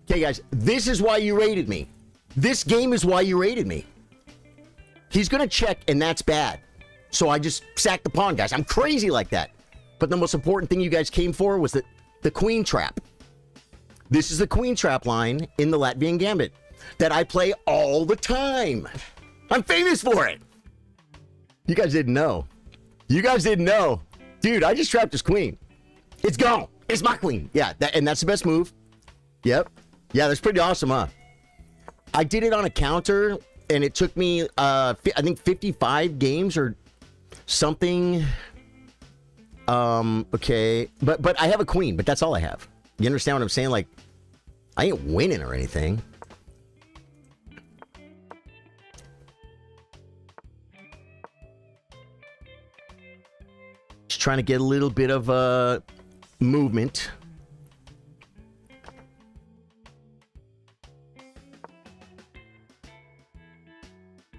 Okay, guys, this is why you rated me. This game is why you rated me. He's going to check, and that's bad. So I just sacked the pawn, guys. I'm crazy like that. But the most important thing you guys came for was the queen trap. This is the queen trap line in the Latvian Gambit that I play all the time. I'm famous for it. You guys didn't know. You guys didn't know. Dude, I just trapped his queen. It's gone. It's my queen. Yeah, and that's the best move. Yep. Yeah, that's pretty awesome, huh? I did it on a counter, and it took me, I think, 55 games or something. Okay. But I have a queen, but that's all I have. You understand what I'm saying? Like, I ain't winning or anything. Just trying to get a little bit of movement.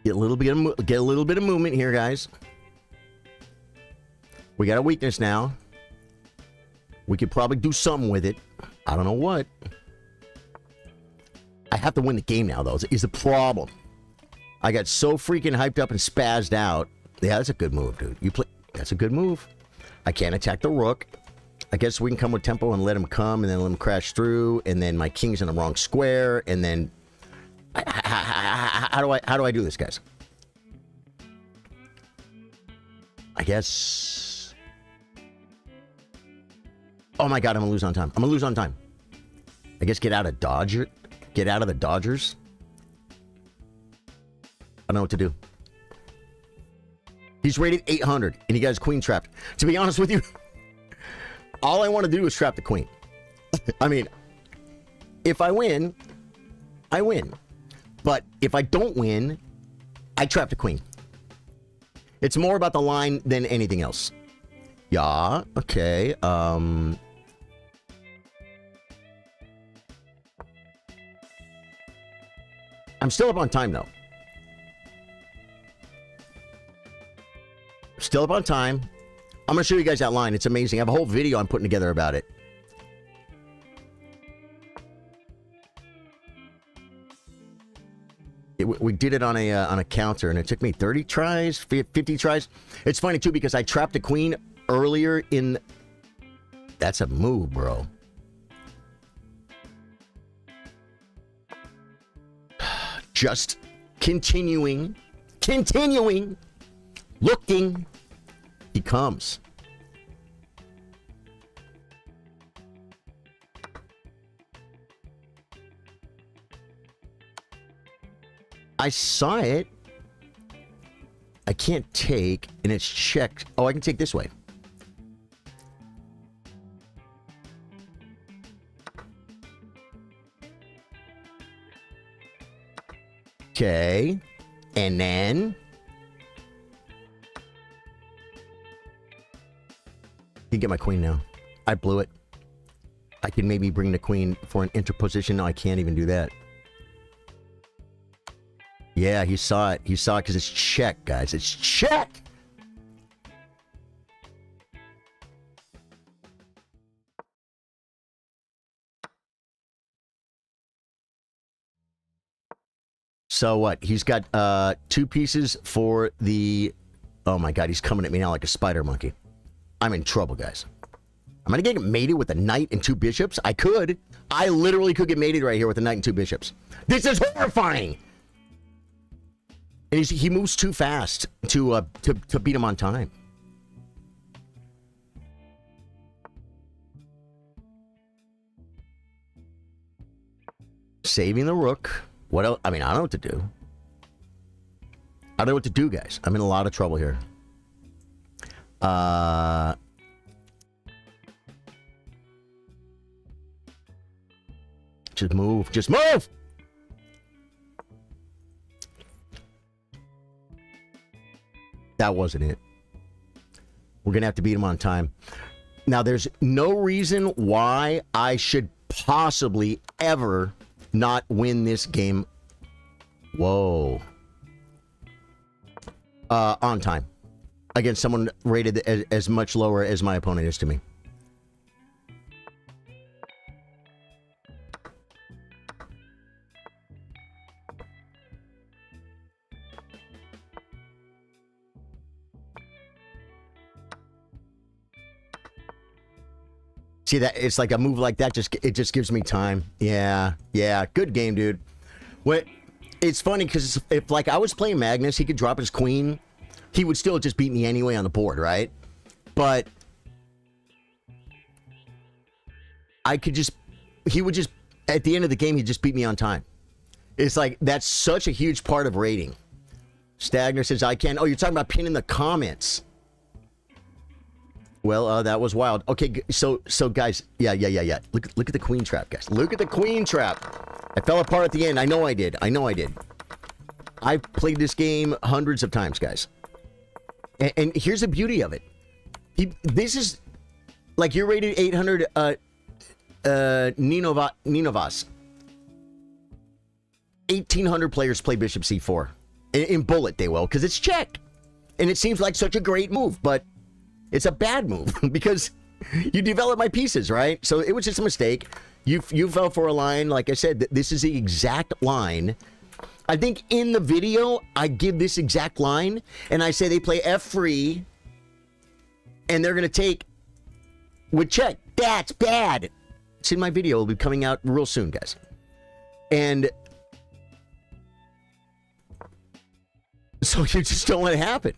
Get a little bit of movement here, guys. We got a weakness now. We could probably do something with it. I don't know what. I have to win the game now, though, is the problem. I got so freaking hyped up and spazzed out. Yeah, that's a good move, dude. That's a good move. I can't attack the rook. I guess we can come with tempo and let him come, and then let him crash through, and then my king's in the wrong square, and then... How do I do this, guys? I guess... Oh my god, I'm gonna lose on time. I'm gonna lose on time. I guess get out of Dodger. Get out of the Dodgers. I don't know what to do. He's rated 800, and he got his queen trapped. To be honest with you, all I want to do is trap the queen. I mean, if I win, I win. But if I don't win, I trap the queen. It's more about the line than anything else. Yeah, okay. I'm still up on time, though. Still up on time. I'm going to show you guys that line. It's amazing. I have a whole video I'm putting together about it. We did it on a counter, and it took me 30 tries, 50 tries. It's funny, too, because I trapped the queen earlier in... That's a move, bro. Just continuing, looking. He comes. I saw it. I can't take, and it's checked. Oh, I can take this way. Okay. And then you can get my queen now. I blew it. I can maybe bring the queen for an interposition. No, I can't even do that. Yeah, he saw it. He saw it because it's check, guys. It's check! So what? He's got 2 pieces for the... Oh my god, he's coming at me now like a spider monkey. I'm in trouble, guys. I'm gonna get mated with a knight and 2 bishops? I could. I literally could get mated right here with a knight and 2 bishops. This is horrifying! And he moves too fast to beat him on time. Saving the rook. What else? I mean, I don't know what to do. I don't know what to do, guys. I'm in a lot of trouble here. Just move. Just move! That wasn't it. We're going to have to beat him on time. Now, there's no reason why I should possibly ever not win this game. Whoa. On time. Against someone rated as much lower as my opponent is to me. See that? It's like a move like that. It just gives me time. Yeah. Good game, dude. It's funny because if like I was playing Magnus, he could drop his queen. He would still just beat me anyway on the board, right? But I could just... He would just... At the end of the game, he'd just beat me on time. It's like, that's such a huge part of rating. Stagner says, I can... Oh, you're talking about pinning the comments. Well, that was wild. Okay, so guys, yeah. Look at the queen trap, guys. Look at the queen trap. I fell apart at the end. I know I did. I've played this game hundreds of times, guys. And here's the beauty of it. This is like you're rated 800 Ninovas. 1,800 players play Bishop C4. In Bullet, they will, because it's check. And it seems like such a great move, but it's a bad move because you develop my pieces, right? So it was just a mistake. You fell for a line. Like I said, this is the exact line. I think in the video, I give this exact line, and I say they play F free, and they're going to take with check. That's bad. It's in my video. It'll be coming out real soon, guys. And so you just don't let it happen.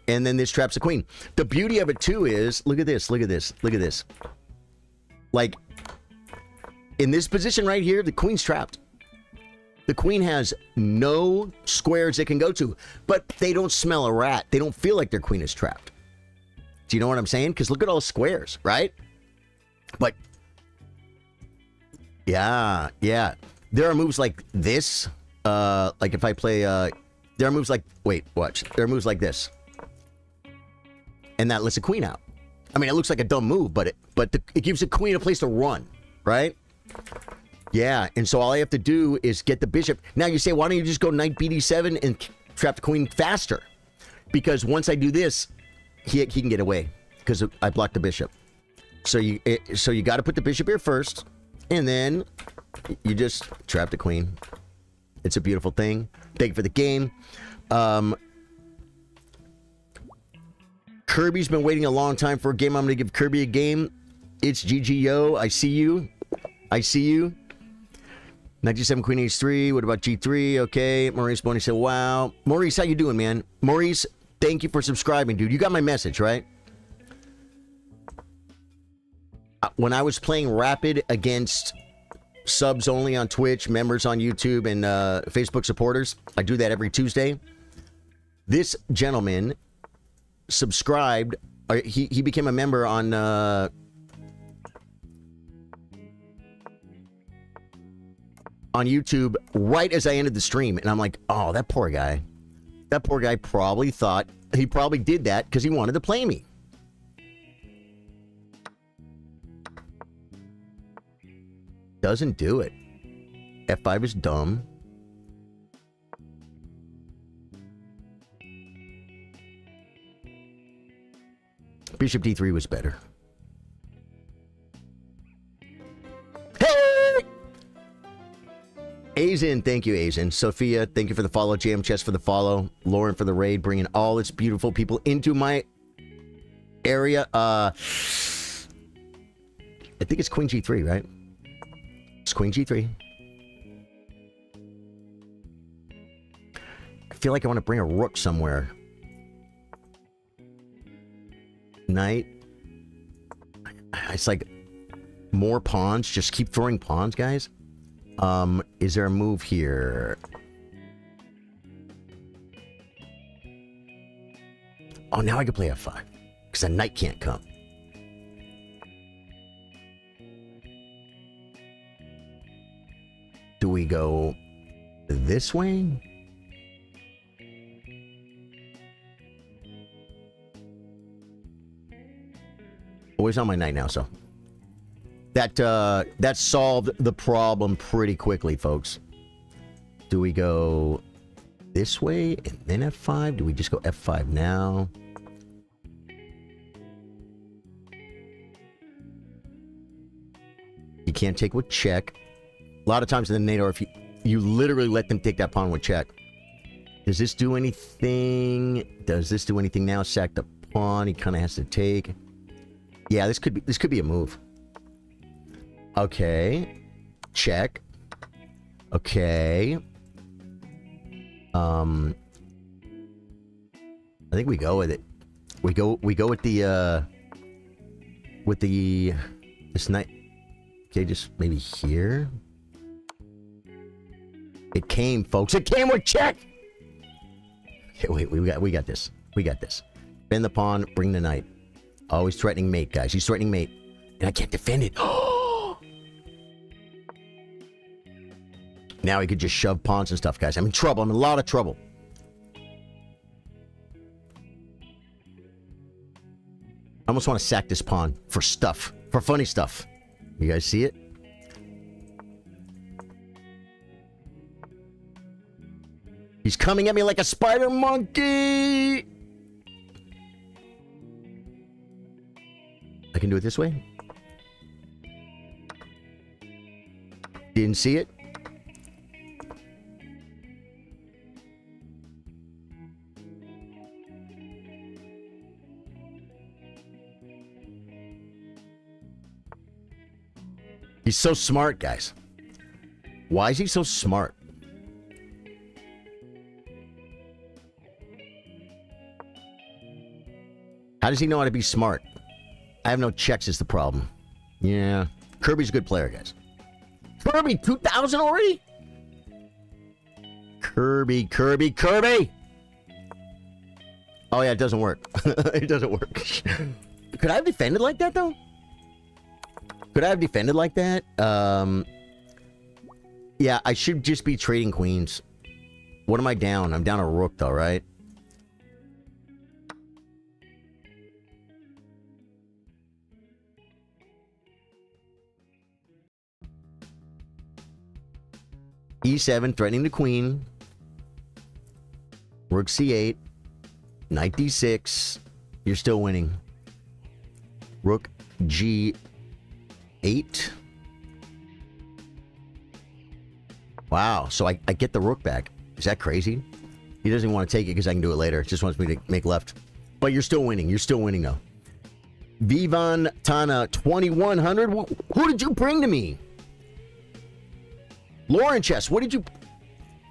And then this traps a queen. The beauty of it, too, is... Look at this. Like, in this position right here, the queen's trapped. The queen has no squares it can go to. But they don't smell a rat. They don't feel like their queen is trapped. Do you know what I'm saying? Because look at all the squares, right? But... Yeah. There are moves like this. Like if I play... there are moves like... Wait, watch. There are moves like this. And that lets a queen out. I mean, it looks like a dumb move, but it gives the queen a place to run, right? Yeah, and so all I have to do is get the bishop. Now you say, why don't you just go knight bd7 and trap the queen faster? Because once I do this, he can get away because I blocked the bishop. So you got to put the bishop here first, and then you just trap the queen. It's a beautiful thing. Thank you for the game. Kirby's been waiting a long time for a game. I'm going to give Kirby a game. It's GGO. I see you. Knight G7, Queen H3. What about G3? Okay. Maurice Boney said, wow. Maurice, how you doing, man? Maurice, thank you for subscribing, dude. You got my message, right? When I was playing Rapid against subs only on Twitch, members on YouTube, and Facebook supporters, I do that every Tuesday. This gentleman subscribed. He became a member on YouTube right as I ended the stream, and I'm like, oh, that poor guy. That poor guy probably thought he probably did that because he wanted to play me. Doesn't do it. F5 is dumb. Bishop D3 was better. Hey! Azen, thank you, Azen. Sophia, thank you for the follow. JM Chess for the follow. Lauren for the raid, bringing all its beautiful people into my area. I think it's Queen G3, right? It's Queen G3. I feel like I want to bring a rook somewhere. Knight. It's like more pawns. Just keep throwing pawns, guys. Is there a move here? Oh, now I can play F5 because a knight can't come. Do we go this way? Always on my knight now, so that solved the problem pretty quickly, folks. Do we go this way and then F5? Do we just go F5 now? You can't take with check. A lot of times in the NATO, if you literally let them take that pawn with check. Does this do anything? Does this do anything now? Sack the pawn. He kind of has to take. Yeah, this could be a move. Okay. Check. Okay. I think we go with it. We go with this knight. Okay, just maybe here. It came, folks. It came with check. Okay, wait. We got this. We got this. Bend the pawn. Bring the knight. Oh, he's threatening mate, guys. He's threatening mate, and I can't defend it. Now he could just shove pawns and stuff, guys. I'm in trouble. I'm in a lot of trouble. I almost want to sack this pawn for stuff, for funny stuff. You guys see it? He's coming at me like a spider monkey. I can do it this way. Didn't see it. He's so smart, guys. Why is he so smart? How does he know how to be smart? I have no checks is the problem. Yeah. Kirby's a good player, guys. Kirby, 2,000 already? Kirby. Oh, yeah, it doesn't work. It doesn't work. Could I have defended like that, though? Could I have defended like that? Yeah, I should just be trading queens. What am I down? I'm down a rook, though, right? E7, threatening the queen. Rook C8. Knight D6. You're still winning. Rook G8. Wow, so I get the rook back. Is that crazy? He doesn't want to take it because I can do it later. Just wants me to make left. But you're still winning. You're still winning, though. Vivan Tana, 2100. Who did you bring to me? Lauren Chess, what did you...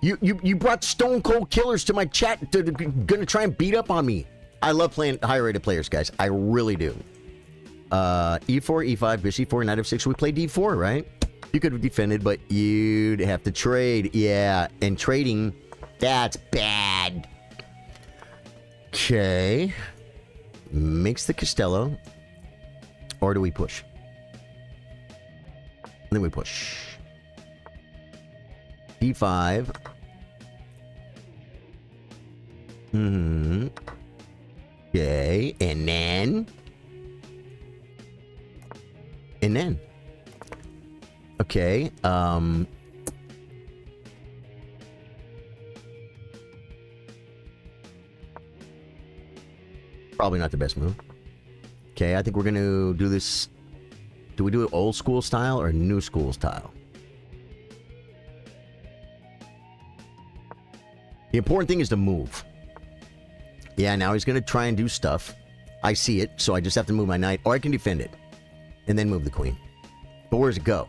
You brought Stone Cold Killers to my chat to gonna try and beat up on me. I love playing high rated players, guys. I really do. E4, E5, bishop E4, knight F6. We played D4, right? You could have defended, but you'd have to trade. Yeah, and trading, that's bad. Okay. Makes the Castello. Or do we push? Then we push. D5. Okay, and then. Okay, probably not the best move. Okay, I think we're gonna do this. Do we do it old school style or new school style? The important thing is to move. Yeah, now he's going to try and do stuff. I see it, so I just have to move my knight, or I can defend it. And then move the queen. But where does it go?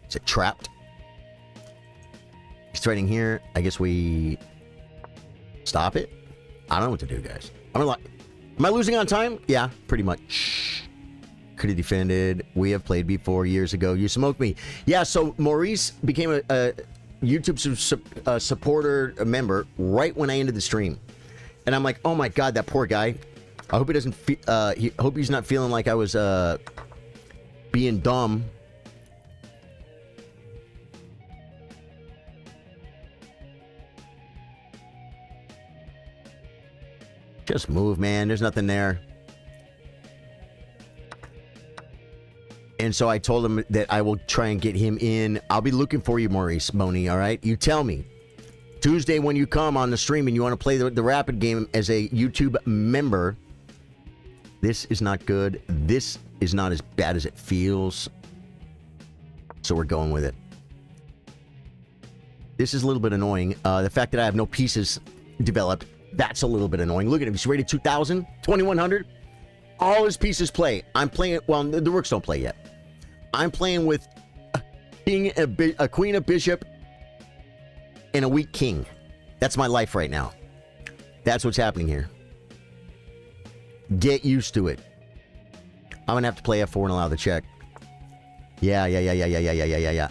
Is it trapped? He's threatening here. I guess we... stop it? I don't know what to do, guys. Am I losing on time? Yeah, pretty much. Could have defended. We have played before years ago. You smoked me. Yeah, so Maurice became a YouTube supporter, a member, right when I ended the stream. And I'm like, oh my god, that poor guy. I hope he doesn't hope he's not feeling like I was being dumb. Just move, man. There's nothing there. And so I told him that I will try and get him in. I'll be looking for you, Maurice Moni, all right? You tell me. Tuesday when you come on the stream and you want to play the rapid game as a YouTube member. This is not good. This is not as bad as it feels. So we're going with it. This is a little bit annoying. The fact that I have no pieces developed, that's a little bit annoying. Look at him. He's rated 2,000, 2,100. All his pieces play. I'm playing... well, the rooks don't play yet. I'm playing with a queen, a bishop, and a weak king. That's my life right now. That's what's happening here. Get used to it. I'm going to have to play F4 and allow the check. Yeah.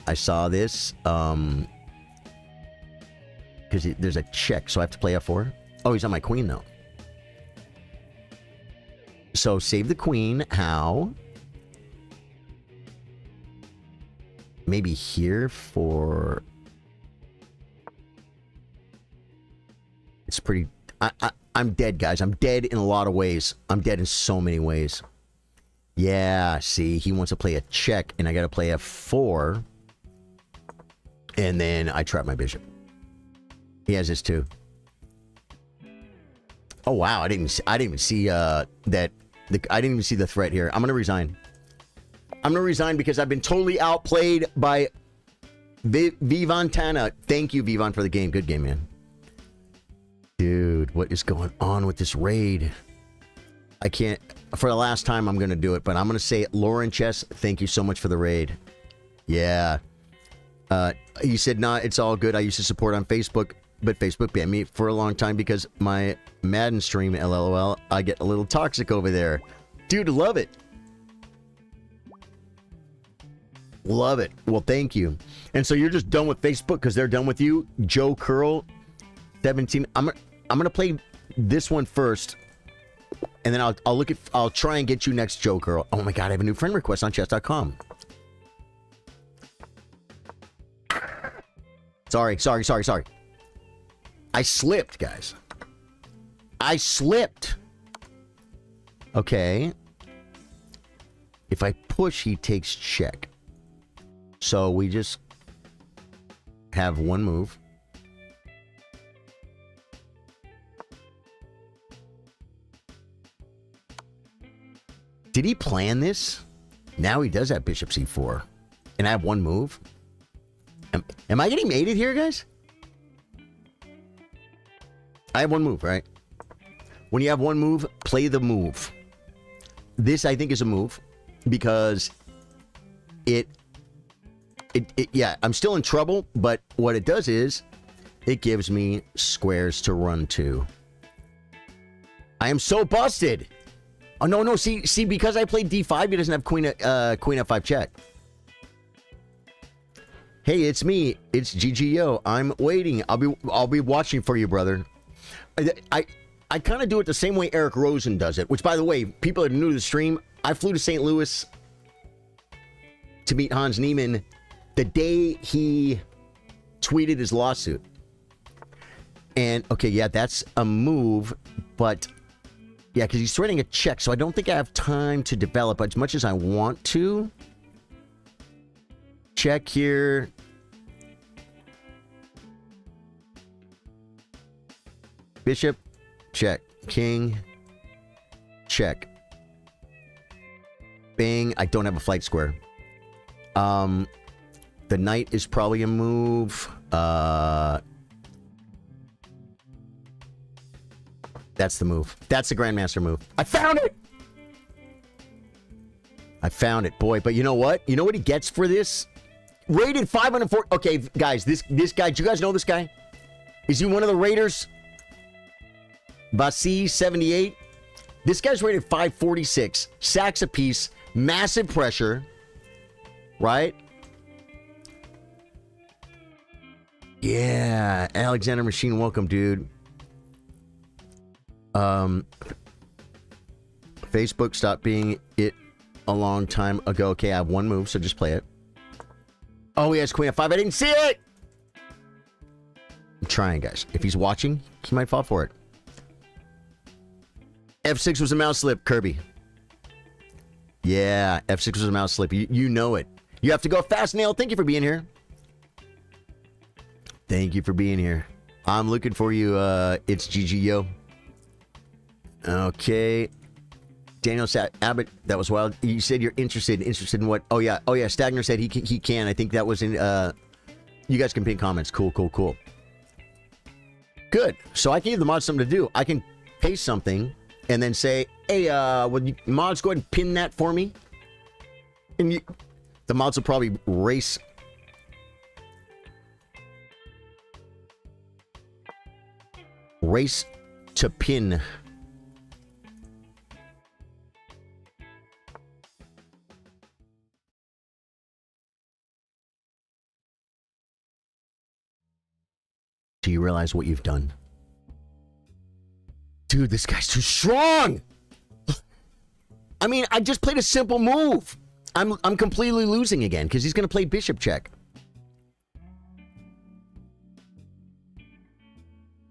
I saw this. Because there's a check, so I have to play F4. Oh, he's on my queen, though. So, save the queen. How? Maybe here for... It's pretty... I'm dead, guys. I'm dead in a lot of ways. I'm dead in so many ways. Yeah, see, he wants to play a check, and I got to play F4. And then I trap my bishop. He has this too. Oh wow, I didn't even see that. I didn't even see the threat here. I'm gonna resign. I'm gonna resign because I've been totally outplayed by Vivantana. Thank you, Vivan, for the game. Good game, man. Dude, what is going on with this raid? I can't... For the last time, I'm going to do it, but I'm going to say it. Lauren Chess, thank you so much for the raid. Yeah. He said, nah, it's all good. I used to support on Facebook, but Facebook banned me for a long time because my Madden stream, LOL, I get a little toxic over there. Dude, love it. Love it. Well, thank you. And so you're just done with Facebook because they're done with you? Joe Curl, 17. I'm gonna play this one first, and then I'll try and get you next, Joe Curl. Oh my god, I have a new friend request on chess.com. Sorry. I slipped, guys. I slipped. Okay. If I push, he takes check. So we just have one move. Did he plan this? Now he does have bishop c4. And I have one move. Am I getting mated here, guys? I have one move, right? When you have one move, play the move. This, I think, is a move because it yeah, I'm still in trouble, but what it does is it gives me squares to run to. I am so busted. Oh, no, see, because I played D5, he doesn't have queen F5 check. Hey, it's me. It's GGO. I'm waiting. I'll be watching for you, brother. I kind of do it the same way Eric Rosen does it, which, by the way, people that are new to the stream, I flew to St. Louis to meet Hans Niemann the day he tweeted his lawsuit. And, okay, yeah, that's a move, but, yeah, because he's threatening a check, so I don't think I have time to develop as much as I want to. Check here. Bishop, check. King, check. Bang, I don't have a flight square. The knight is probably a move. That's the move. That's the Grandmaster move. I found it! I found it, boy. But you know what? You know what he gets for this? Rated 504. Okay, guys, this guy, do you guys know this guy? Is he one of the Raiders? Vasi 78. This guy's rated 546. Sacks apiece. Massive pressure. Right? Yeah. Alexander Machine, welcome, dude. Facebook stopped being it a long time ago. Okay, I have one move, so just play it. Oh, he has Queen F5. I didn't see it! I'm trying, guys. If he's watching, he might fall for it. F6 was a mouse slip, Kirby. Yeah, F6 was a mouse slip. You know it. You have to go fast, Nail. Thank you for being here. Thank you for being here. I'm looking for you. It's GGO. Okay. Daniel Abbott, that was wild. You said you're interested in what? Oh yeah. Stagner said he can. I think that was in. You guys can pin comments. Cool. Good. So I can give the mods something to do. I can paste something and then say, "Hey, would you, mods, go ahead and pin that for me?" And the mods will probably race. Race to pin. Do you realize what you've done? Dude, this guy's too strong! I mean, I just played a simple move. I'm completely losing again, because he's going to play bishop check.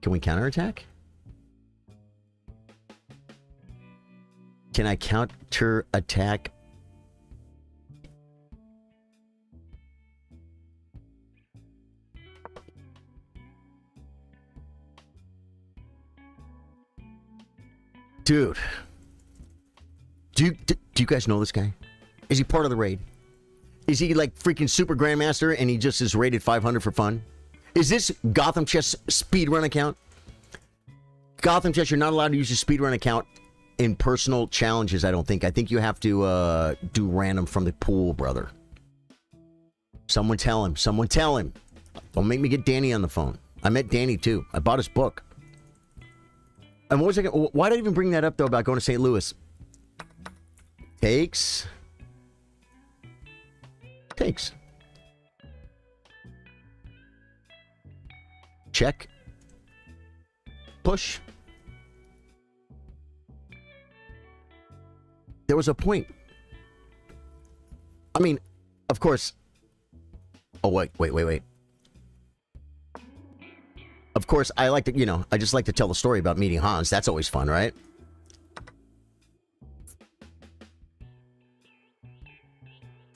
Can we counterattack? Can I counterattack? Dude. Do you guys know this guy? Is he part of the raid? Is he like freaking super grandmaster and he just is rated 500 for fun? Is this Gotham Chess speedrun account? Gotham Chess, you're not allowed to use your speedrun account in personal challenges, I don't think. I think you have to do random from the pool, brother. Someone tell him. Someone tell him. Don't make me get Danny on the phone. I met Danny too. I bought his book. And what was I gonna, why did I even bring that up though about going to St. Louis? Takes. Check. Push. There was a point. I mean, of course. Oh, wait. Of course, I like to, I just like to tell the story about meeting Hans. That's always fun, right?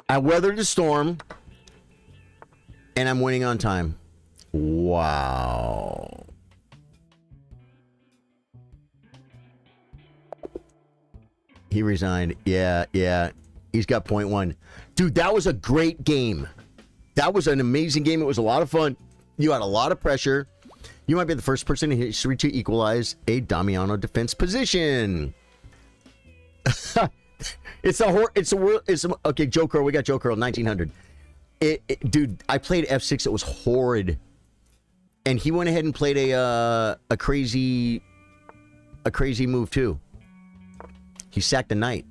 I weathered the storm, and I'm winning on time. Wow. He resigned. Yeah. He's got .1. Dude, that was a great game. That was an amazing game. It was a lot of fun. You had a lot of pressure. You might be the first person in history to equalize a Damiano defense position. Okay, Joe Curl. We got Joe Curl, 1900. Dude, I played f6. It was horrid. And he went ahead and played a crazy move too. He sacked the knight.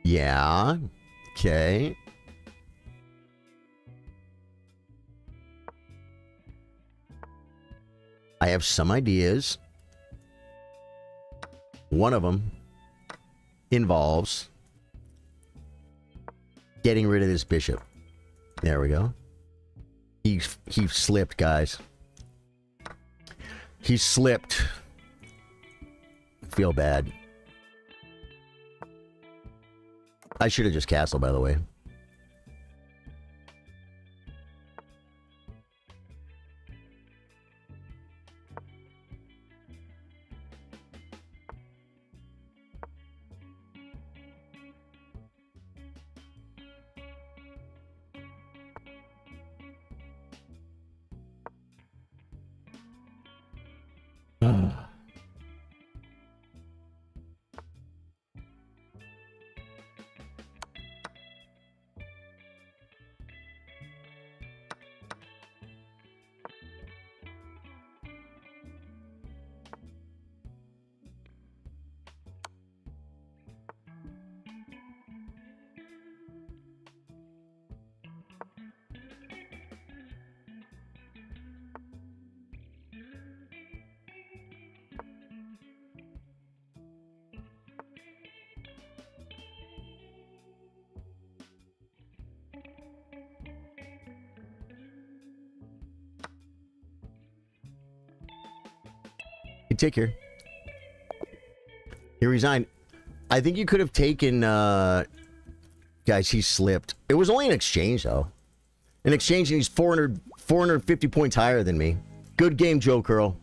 Yeah. Okay. I have some ideas. One of them involves getting rid of this bishop. There we go. He slipped, guys. He slipped. Feel bad. I should have just castled, by the way. Take care. He resigned. I think you could have taken, guys, he slipped. It was only an exchange, though. An exchange, and he's 450 points higher than me. Good game, Joe Curl.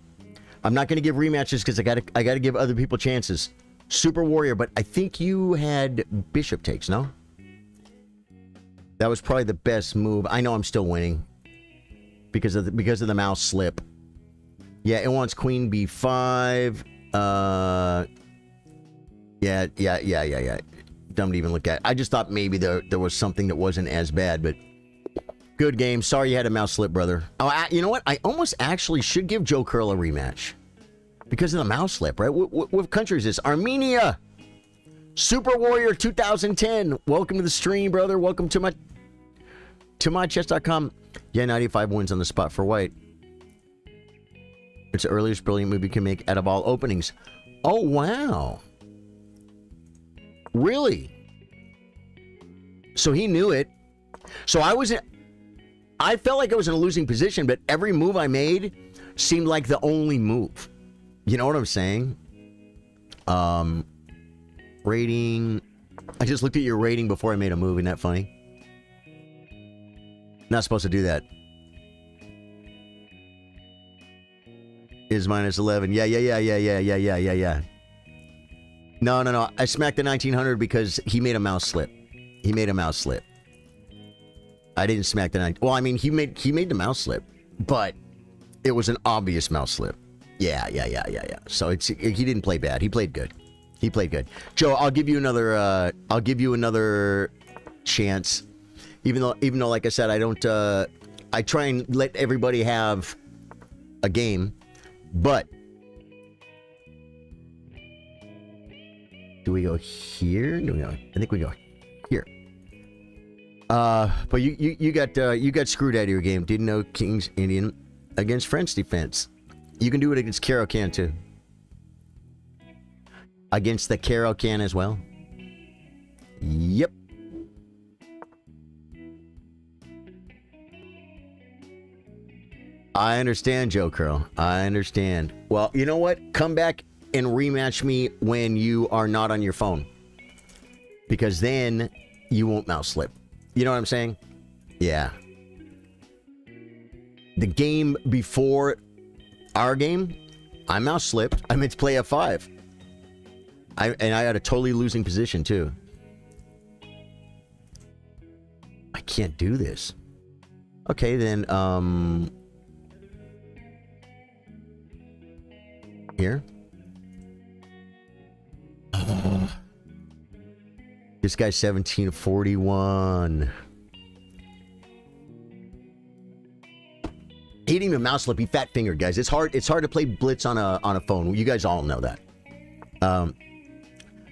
I'm not going to give rematches because I gotta give other people chances. Super Warrior, but I think you had bishop takes, no? That was probably the best move. I know I'm still winning because of the mouse slip. Yeah, it wants queen b5. Yeah. Dumb to even look at. I just thought maybe there was something that wasn't as bad, but good game. Sorry you had a mouse slip, brother. Oh, you know what? I almost actually should give Joe Curl a rematch because of the mouse slip, right? What country is this? Armenia. Super Warrior 2010. Welcome to the stream, brother. Welcome to mychess.com. Yeah, 95 wins on the spot for white. It's the earliest brilliant move you can make out of all openings. Oh, wow. Really? So he knew it. So I felt like I was in a losing position, but every move I made seemed like the only move. You know what I'm saying? Rating. I just looked at your rating before I made a move. Isn't that funny? Not supposed to do that. Is minus 11. Yeah. No. I smacked the 1900 because he made a mouse slip. I didn't smack the 19. Well, I mean, he made the mouse slip, but it was an obvious mouse slip. Yeah. So he didn't play bad. He played good. Joe, I'll give you another chance. Even though, like I said, I don't. I try and let everybody have a game. But do we go here? I think we go here. But you got screwed out of your game. Didn't know King's Indian against French defense. You can do it against Caro-Kann too. Against the Caro-Kann as well. Yep. I understand, Joe Curl. I understand. Well, you know what? Come back and rematch me when you are not on your phone. Because then you won't mouse slip. You know what I'm saying? Yeah. The game before our game, I mouse slipped. I meant to play F5. And I had a totally losing position, too. I can't do this. Okay, then, Here. This guy's 1741. He didn't even mouse flip. He fat fingered, guys. It's hard to play Blitz on a phone. You guys all know that.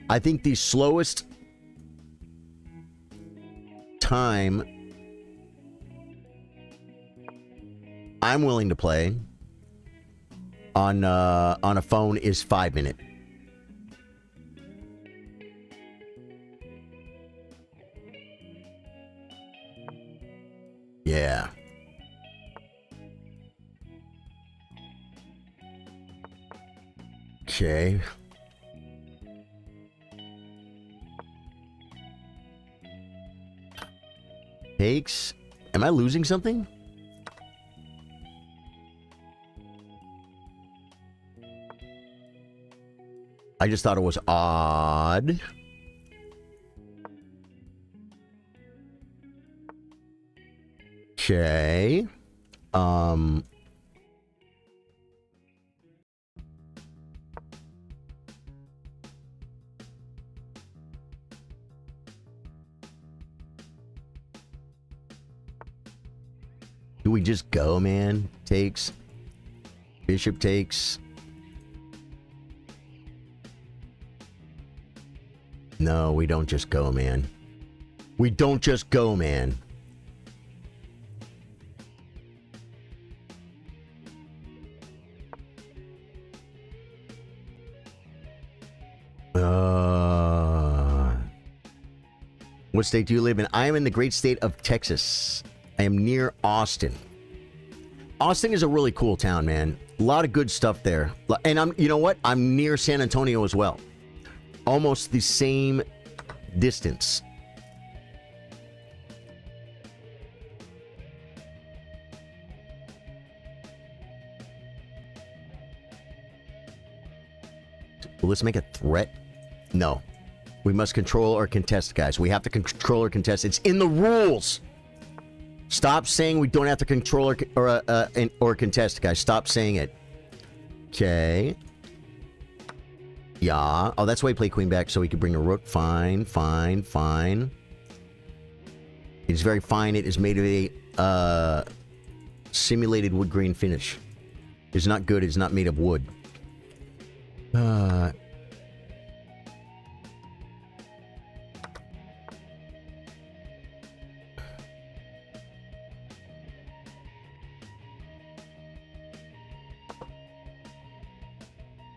I think the slowest time I'm willing to play on a phone is 5 minutes. Yeah. Okay. Takes. Am I losing something? I just thought it was odd. Okay. Do we just go, man? Takes. Bishop takes. No, we don't just go, man. We don't just go, man. What state do you live in? I am in the great state of Texas. I am near Austin. Austin is a really cool town, man. A lot of good stuff there. And you know what? I'm near San Antonio as well. Almost the same distance. Will this make a threat? No. We must control or contest, guys. We have to control or contest. It's in the rules. Stop saying we don't have to control or contest, guys. Stop saying it. Okay. Yeah. Oh, that's why he played queen back, so he could bring a rook. Fine, fine, fine. It's very fine. It is made of a simulated wood grain finish. It's not good. It's not made of wood.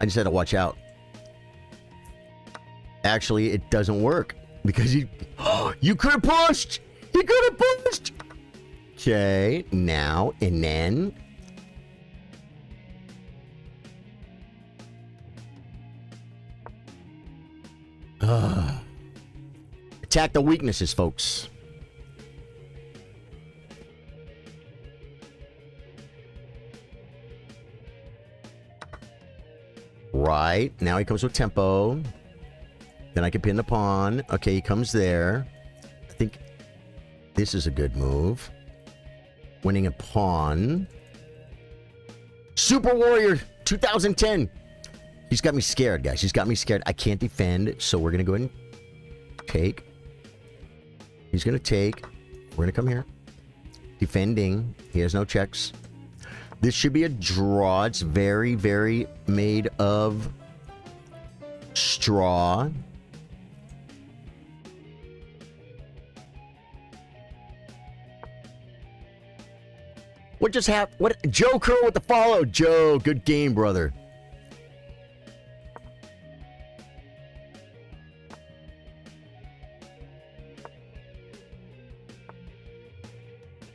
I just had to watch out. Actually, it doesn't work because you could have pushed. He could have pushed. Okay, now and then. Attack the weaknesses, folks. Right. Now he comes with tempo. Then I can pin the pawn. Okay, he comes there. I think this is a good move. Winning a pawn. Super Warrior 2010. He's got me scared, guys. He's got me scared. I can't defend, so we're going to go ahead and take. He's going to take. We're going to come here. Defending. He has no checks. This should be a draw. It's very, very made of straw. What just happened? What? Joe Kerr with the follow. Joe, good game, brother.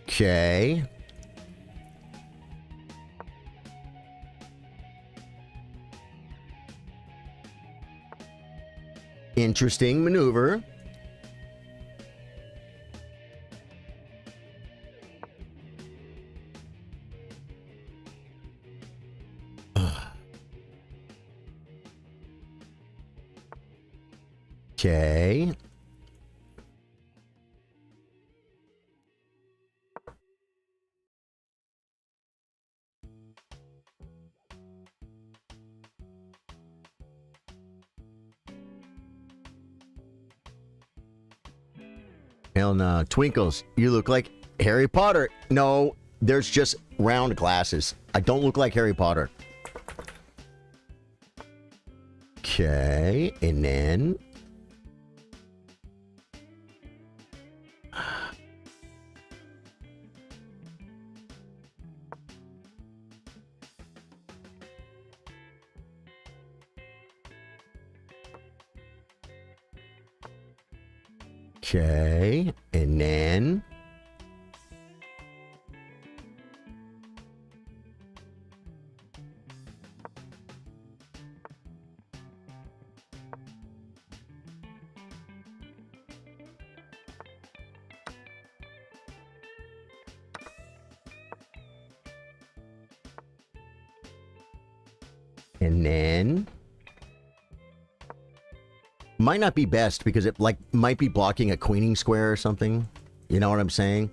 Okay. Interesting maneuver. Okay. Hell no. Twinkles, you look like Harry Potter. No, there's just round glasses. I don't look like Harry Potter. Okay, and then... Okay, and then... And then... Might not be best because it like might be blocking a queening square or something. You know what I'm saying?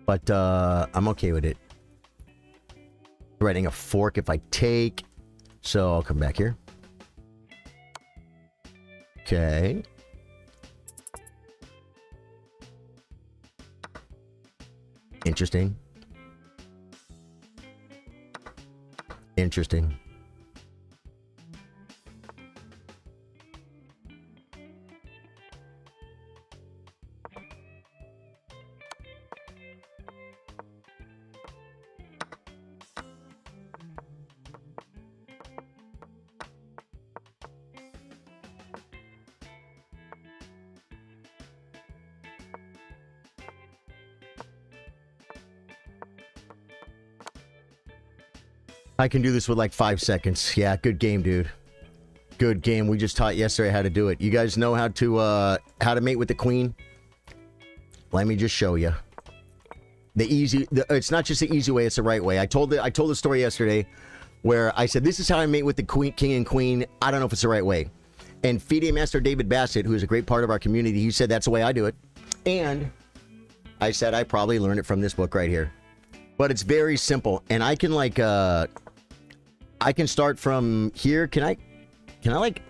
But I'm okay with it. Threading a fork if I take. So I'll come back here. Okay. Interesting. Interesting. I can do this with like 5 seconds. Yeah, good game, dude. Good game. We just taught yesterday how to do it. You guys know how to mate with the queen? Let me just show you. It's not just the easy way, it's the right way. I told the story yesterday where I said, this is how I mate with the queen, king and queen. I don't know if it's the right way. And FIDE Master David Bassett, who is a great part of our community, he said that's the way I do it. And I said I probably learned it from this book right here. But it's very simple. And I can like I can start from here. Can I like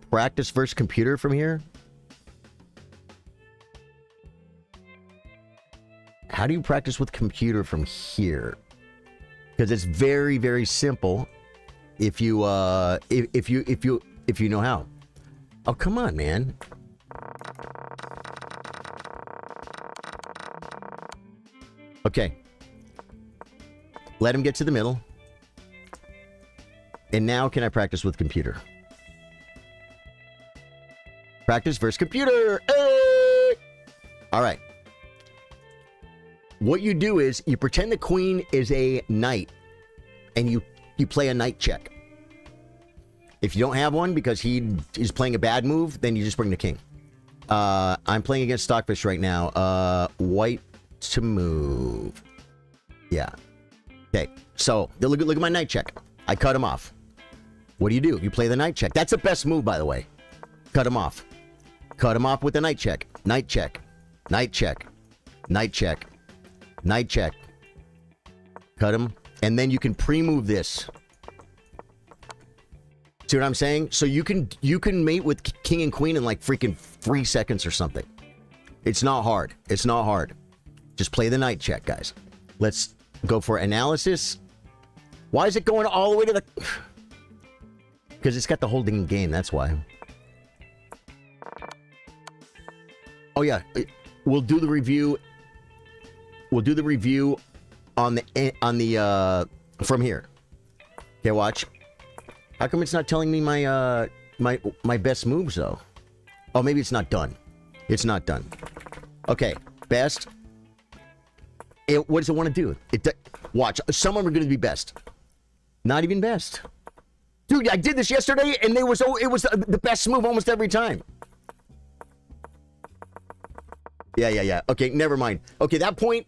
practice versus computer from here? How do you practice with computer from here? Because it's very, very simple if you if you know how. Oh, come on, man. Okay. Let him get to the middle. And now can I practice with computer? Practice versus computer. Hey! All right. What you do is you pretend the queen is a knight and you play a knight check. If you don't have one because he is playing a bad move, then you just bring the king. I'm playing against Stockfish right now. White to move. Yeah. Okay. So look at my knight check. I cut him off. What do? You play the knight check. That's the best move, by the way. Cut him off. Cut him off with the knight check. Knight check. Knight check. Knight check. Knight check. Cut him. And then you can pre-move this. See what I'm saying? So you can mate with king and queen in like freaking 3 seconds or something. It's not hard. It's not hard. Just play the knight check, guys. Let's go for analysis. Why is it going all the way to the... Because it's got the holding game, that's why. Oh yeah, we'll do the review. We'll do the review on the from here. Okay, watch. How come it's not telling me my my best moves though? Oh, maybe it's not done. It's not done. Okay, best. What does it want to do? Watch. Some of them are going to be best. Not even best. Dude, I did this yesterday, and it was the best move almost every time. Yeah. Okay, never mind. Okay, that point,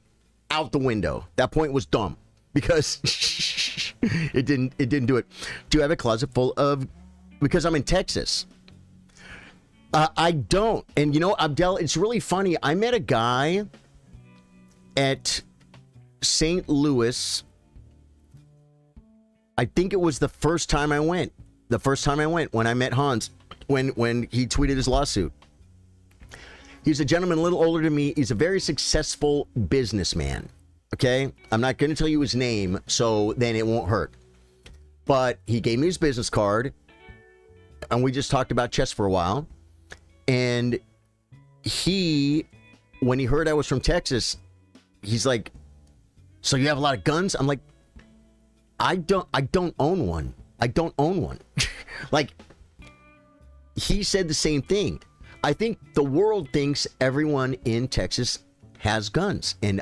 out the window. That point was dumb. Because it didn't do it. Do you have a closet full of... Because I'm in Texas. I don't. And you know, Abdel, it's really funny. I met a guy at St. Louis... I think it was the first time I went. The first time I went when I met Hans, when he tweeted his lawsuit. He's a gentleman a little older than me. He's a very successful businessman. Okay? I'm not going to tell you his name, so then it won't hurt. But he gave me his business card, and we just talked about chess for a while. And he, when he heard I was from Texas, he's like, so you have a lot of guns? I'm like, I don't own one. I don't own one. Like, he said the same thing. I think the world thinks everyone in Texas has guns, and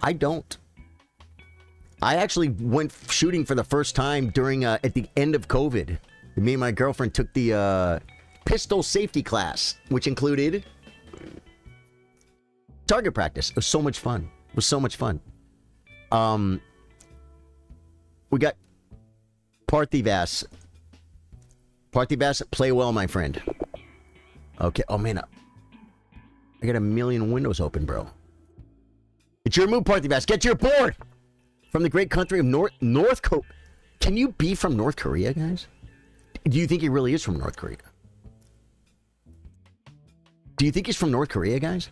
I don't. I actually went shooting for the first time during at the end of COVID. Me and my girlfriend took the pistol safety class, which included target practice. It was so much fun. It was so much fun. We got Parthivas. Parthivas, play well, my friend. Okay. Oh, man. I got a million windows open, bro. It's your move, Parthivas. Get to your board! From the great country of North Korea. Can you be from North Korea, guys? Do you think he really is from North Korea? Do you think he's from North Korea, guys?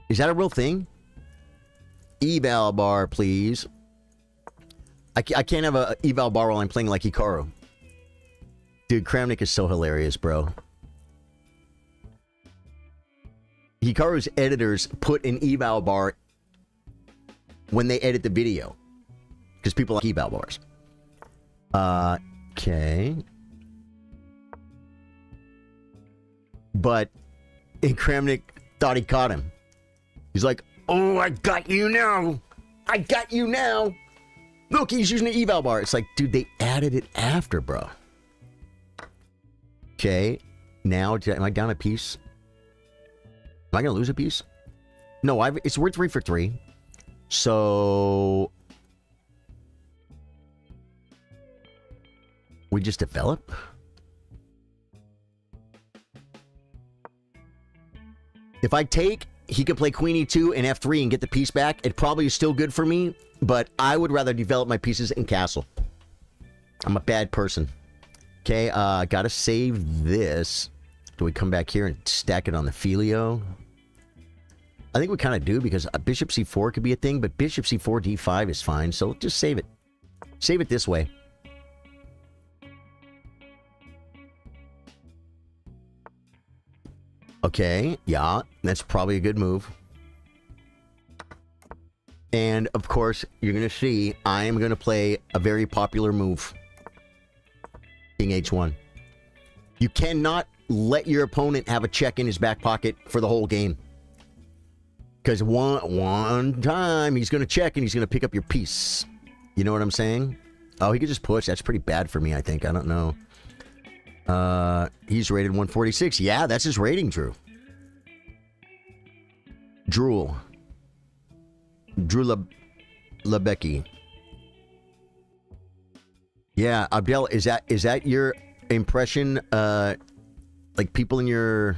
Is that a real thing? Eval bar, please. I can't have a eval bar while I'm playing like Hikaru. Dude, Kramnik is so hilarious, bro. Hikaru's editors put an eval bar when they edit the video. Because people like eval bars. Okay. But Kramnik thought he caught him. He's like, oh, I got you now. I got you now. Look, he's using an eval bar. It's like, dude, they added it after, bro. Okay. Now, am I down a piece? Am I going to lose a piece? No, we're 3 for 3. So we just develop? If I take, he could play Queen E2 and F3 and get the piece back. It probably is still good for me, but I would rather develop my pieces in castle. I'm a bad person. Okay, gotta save this. Do we come back here and stack it on the Filio? I think we kind of do, because Bishop C4 could be a thing, but Bishop C4 D5 is fine, so just save it. Save it this way. Okay, yeah, that's probably a good move. And, of course, you're going to see I am going to play a very popular move. King H1. You cannot let your opponent have a check in his back pocket for the whole game. Because one time he's going to check and he's going to pick up your piece. You know what I'm saying? Oh, he could just push. That's pretty bad for me, I think. I don't know. He's rated 146. Yeah, that's his rating, Drew. Drew Lebecki. Yeah, Abdel, is that your impression? Like people in your,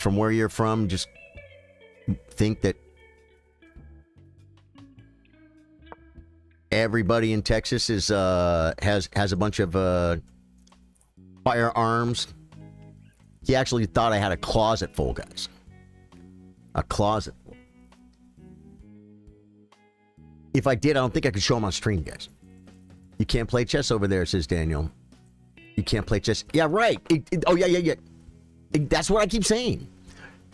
from where you're from, just think that everybody in Texas is has a bunch of firearms. He actually thought I had a closet full, guys. A closet full. If I did, I don't think I could show him on stream, guys. You can't play chess over there, says Daniel. You can't play chess. Yeah, right. Oh, yeah. That's what I keep saying.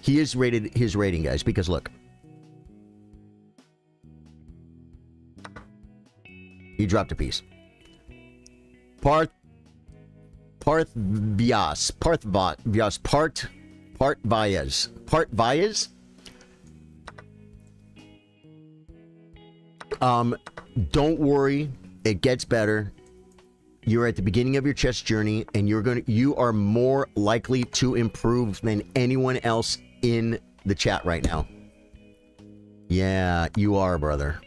He is rated his rating, guys, because look. He dropped a piece. Partvyas. Don't worry, it gets better. You're at the beginning of your chess journey, and you are more likely to improve than anyone else in the chat right now. Yeah, you are, brother.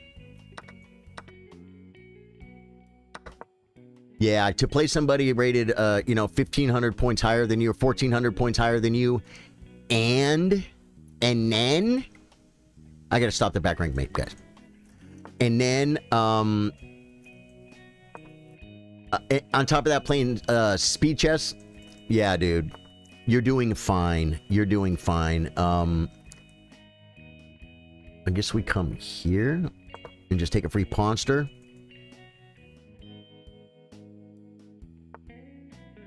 Yeah, to play somebody rated, 1,500 points higher than you, or 1,400 points higher than you, and then I gotta stop the back rank mate, guys. And then, on top of that, playing speed chess. Yeah, dude. You're doing fine. You're doing fine. I guess we come here and just take a free pawnster.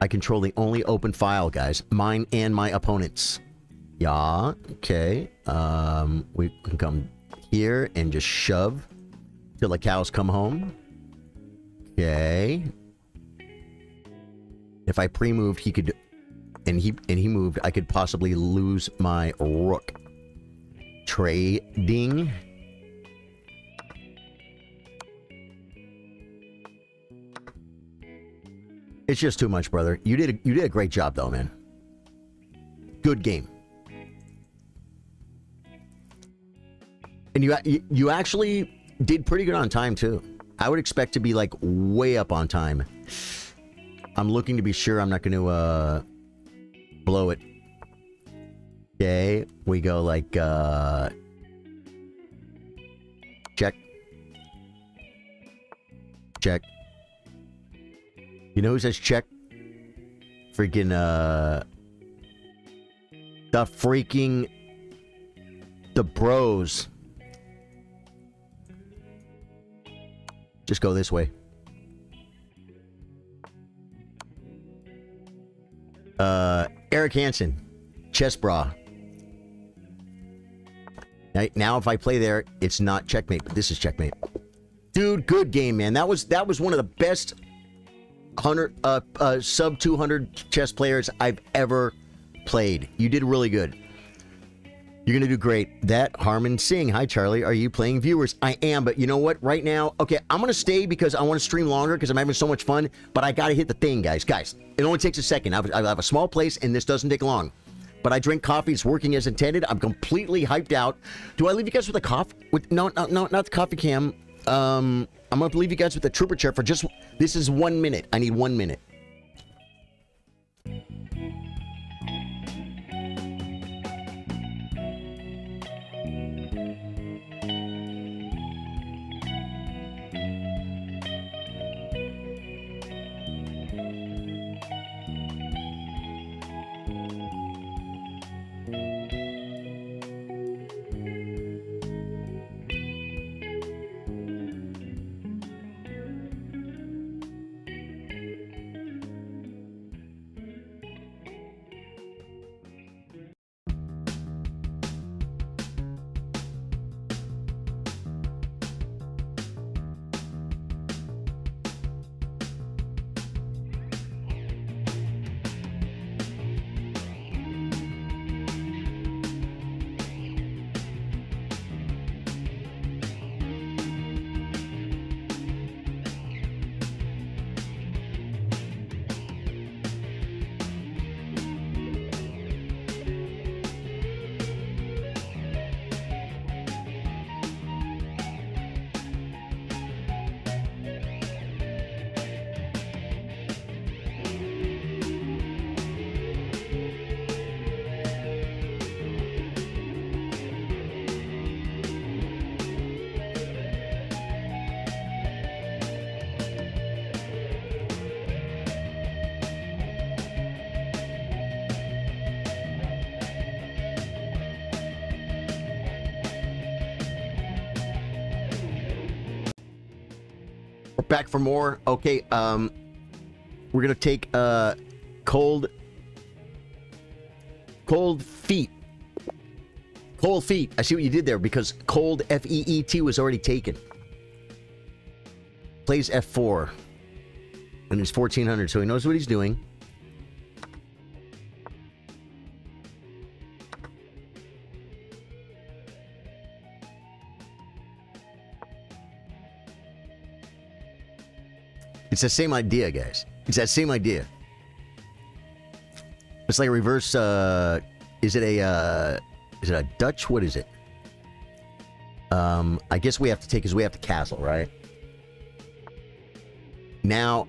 I control the only open file, guys. Mine and my opponent's. Yeah, okay. We can come here and just shove till the cows come home. Okay. If I pre-moved, he could, and he moved, I could possibly lose my rook. Trading. It's just too much, brother. You did a great job, though, man. Good game. And you actually did pretty good on time, too. I would expect to be, like, way up on time. I'm looking to be sure I'm not going to, blow it. Okay, we go, like, check. Check. You know who says check? Freaking, the bros. Just go this way. Eric Hansen. Chess bra. Now if I play there, it's not checkmate, but this is checkmate. Dude, good game, man. That was one of the best sub 200 chess players I've ever played. You did really good. You're gonna do great. That Harmon Singh. Hi, Charlie. Are you playing viewers? I am, but you know what? Right now, okay, I'm gonna stay because I want to stream longer because I'm having so much fun. But I gotta hit the thing, guys. Guys, it only takes a second. I have a small place, and this doesn't take long. But I drink coffee. It's working as intended. I'm completely hyped out. Do I leave you guys with a coffee? No, not the coffee cam. I'm gonna leave you guys with the trooper chair for just. This is 1 minute. I need 1 minute. Back for more. Okay, we're gonna take cold feet. Cold feet. I see what you did there because cold FEET was already taken. Plays F4. And he's 1400, so he knows what he's doing. It's the same idea, guys. It's that same idea. It's like a reverse, is it a Dutch? What is it? I guess we have to take, because we have to castle, right? Now,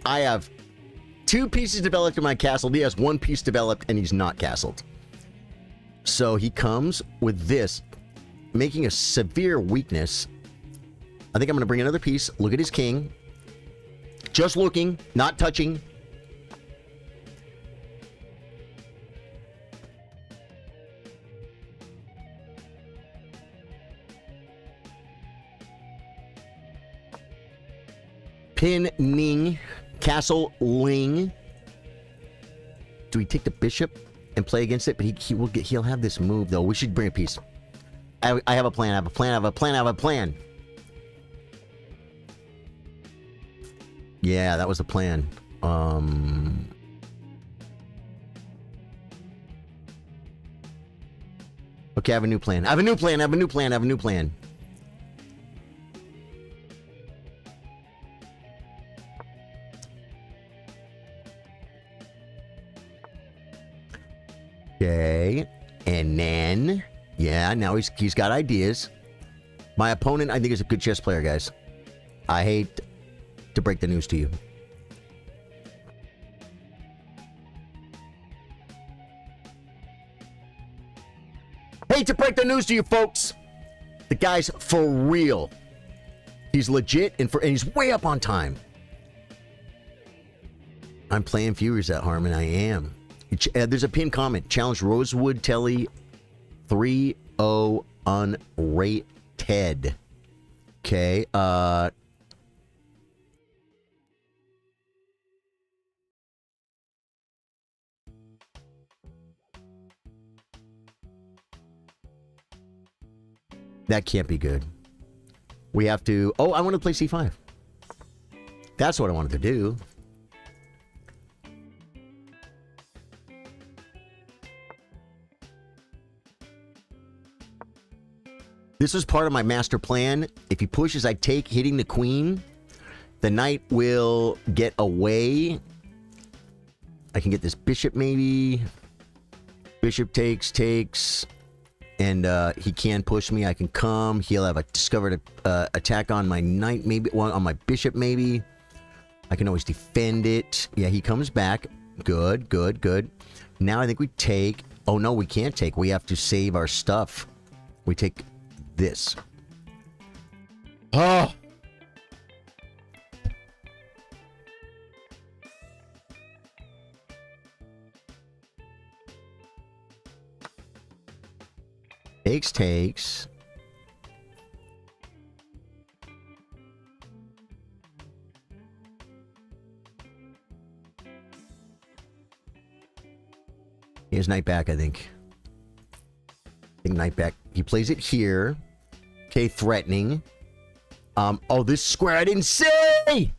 I have 2 pieces developed in my castle. He has 1 piece developed, and he's not castled. So he comes with this, making a severe weakness. I think I'm going to bring another piece. Look at his king. Just looking, not touching. Pinning. Castle Ling. Do we take the bishop and play against it? But he'll have this move though. We should bring a piece. I have a plan. I have a plan. I have a plan. I have a plan. Yeah, that was the plan. Okay, I have a new plan. I have a new plan. I have a new plan. I have a new plan. Okay, and then yeah, now he's got ideas. My opponent, I think, is a good chess player, guys. I hate to break the news to you. Hate to break the news to you, folks. The guy's for real. He's legit and he's way up on time. I'm playing Furious at Harmon. I am. There's a pinned comment. Challenge Rosewood Telly 3-0 unrated. Okay. That can't be good. We have to... Oh, I want to play C5. That's what I wanted to do. This is part of my master plan. If he pushes, I take, hitting the queen. The knight will get away. I can get this bishop maybe. Bishop takes. And he can push me. I can come. He'll have a discovered attack on my knight maybe. Well, on my bishop maybe. I can always defend it. Yeah, he comes back. Good. Now I think we take... Oh, no, we can't take. We have to save our stuff. We take... this. Oh. Takes. He has knight back, I think. Knight back. He plays it here. Okay, threatening. Oh, this square I didn't see!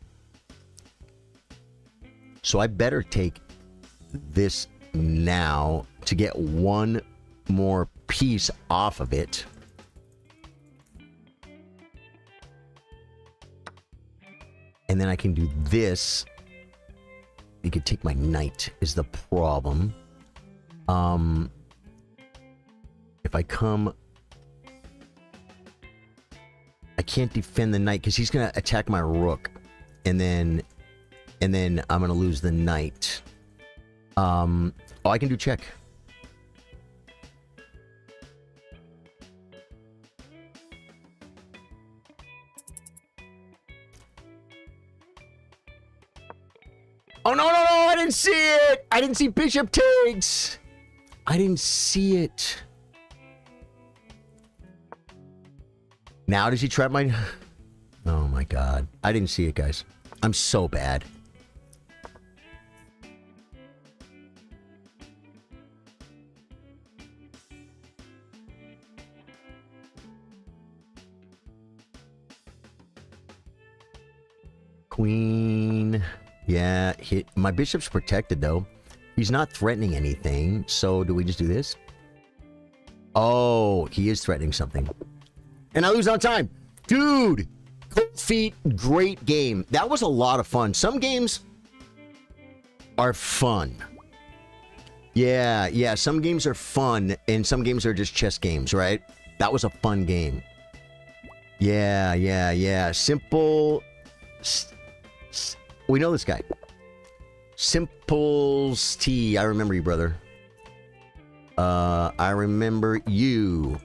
So I better take this now to get one more piece off of it. And then I can do this. You could take my knight is the problem. If I come... I can't defend the knight because he's going to attack my rook. And then I'm going to lose the knight. Oh, I can do check. Oh, no, I didn't see it. I didn't see bishop takes. I didn't see it. Now does he trap my... Oh my god. I didn't see it, guys. I'm so bad. Queen. Yeah, my bishop's protected though. He's not threatening anything. So do we just do this? Oh, he is threatening something. And I lose on time. Dude, cold feet, great game. That was a lot of fun. Some games are fun. Yeah, some games are fun, and some games are just chess games, right? That was a fun game. Yeah. Simple. We know this guy. Simple's T. I remember you, brother. I remember you.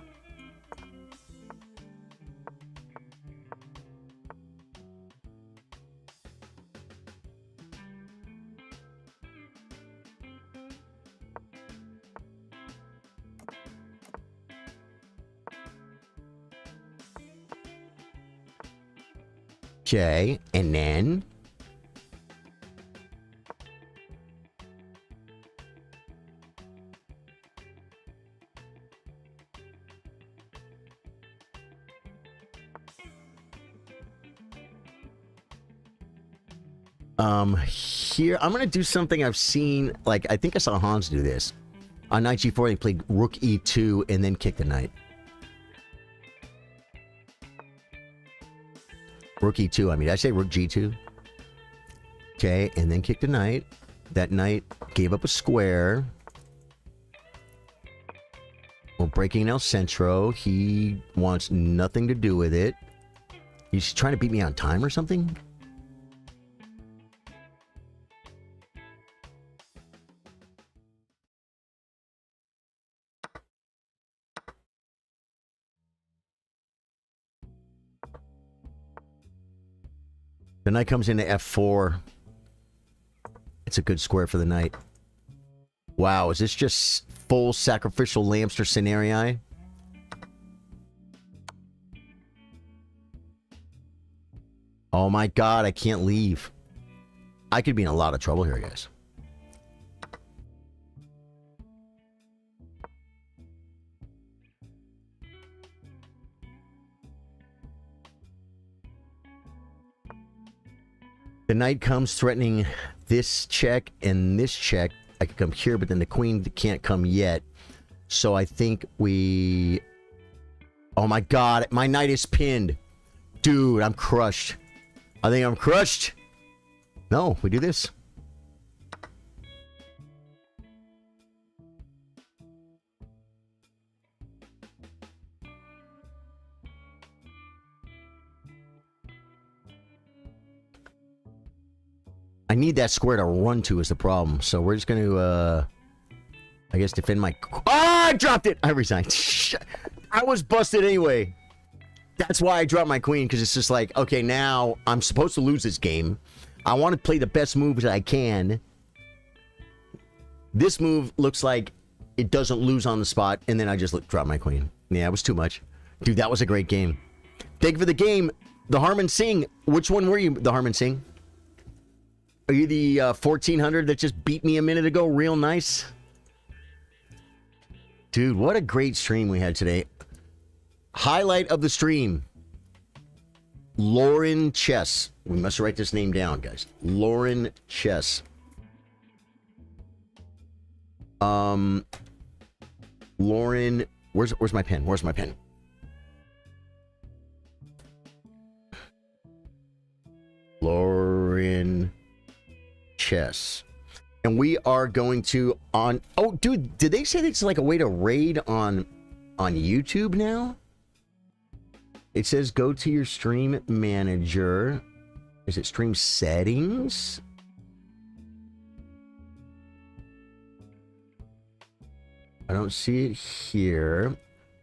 Okay, and then... here, I'm gonna do something I've seen, like, I think I saw Hans do this. On knight g4, they played rook e2 and then kick the knight. Rook e2, I mean, did I say rook g2? Okay, and then kick the knight. That knight gave up a square. We're breaking El Centro. He wants nothing to do with it. He's trying to beat me on time or something? The knight comes into f4. It's a good square for the knight. Wow, is this just full sacrificial Lamster scenario? Oh my god, I can't leave. I could be in a lot of trouble here, guys. The knight comes threatening this check and this check. I could come here, but then the queen can't come yet. So I think we... Oh my god, my knight is pinned. Dude, I'm crushed. I think I'm crushed. No, we do this. I need that square to run to is the problem. So we're just going to, I guess, defend my... Oh, I dropped it! I resigned. I was busted anyway. That's why I dropped my queen, because it's just like, okay, now I'm supposed to lose this game. I want to play the best moves I can. This move looks like it doesn't lose on the spot, and then I just drop my queen. Yeah, it was too much. Dude, that was a great game. Thank you for the game. The Harman Singh. Which one were you, the Harman Singh? Are you the 1400 that just beat me a minute ago? Real nice. Dude, what a great stream we had today. Highlight of the stream. Lauren Chess. We must write this name down, guys. Lauren Chess. Lauren. Where's my pen? Where's my pen? Lauren Chess. And we are going to on... Oh, dude, did they say it's like a way to raid on YouTube now? It says go to your stream manager. Is it stream settings? I don't see it here.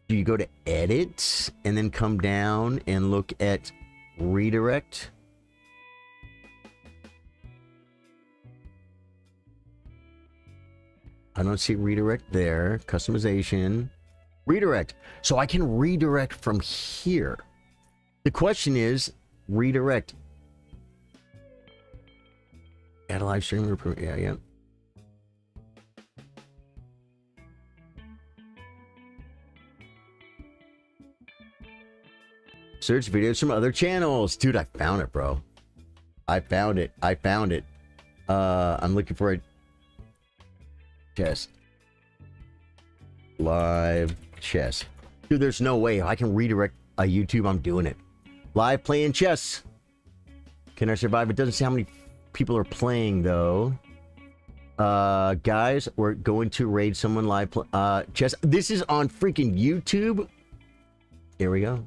Do you go to edit and then come down and look at redirect? I don't see redirect there. Customization. Redirect. So I can redirect from here. The question is, redirect. Add a live stream. Yeah. Search videos from other channels. Dude, I found it, bro. I found it. I'm looking for it. Chess. Live chess. Dude, there's no way I can redirect a YouTube. I'm doing it. Live playing chess. Can I survive? It doesn't say how many people are playing, though. Guys, we're going to raid someone live chess. This is on freaking YouTube. Here we go.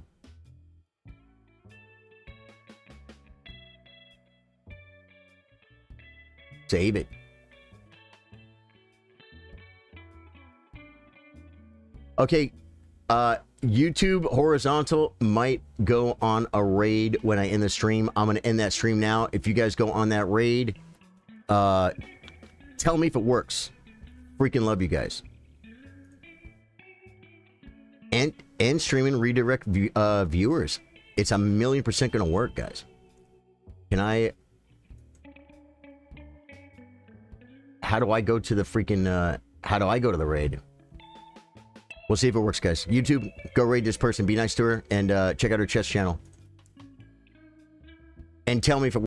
Save it. Okay, YouTube horizontal might go on a raid when I end the stream. I'm going to end that stream now. If you guys go on that raid, tell me if it works. Freaking love you guys. And streaming redirect viewers. It's 1,000,000% going to work, guys. Can I... How do I go to the freaking, how do I go to the raid? We'll see if it works, guys. YouTube, go raid this person. Be nice to her. And check out her chess channel. And tell me if it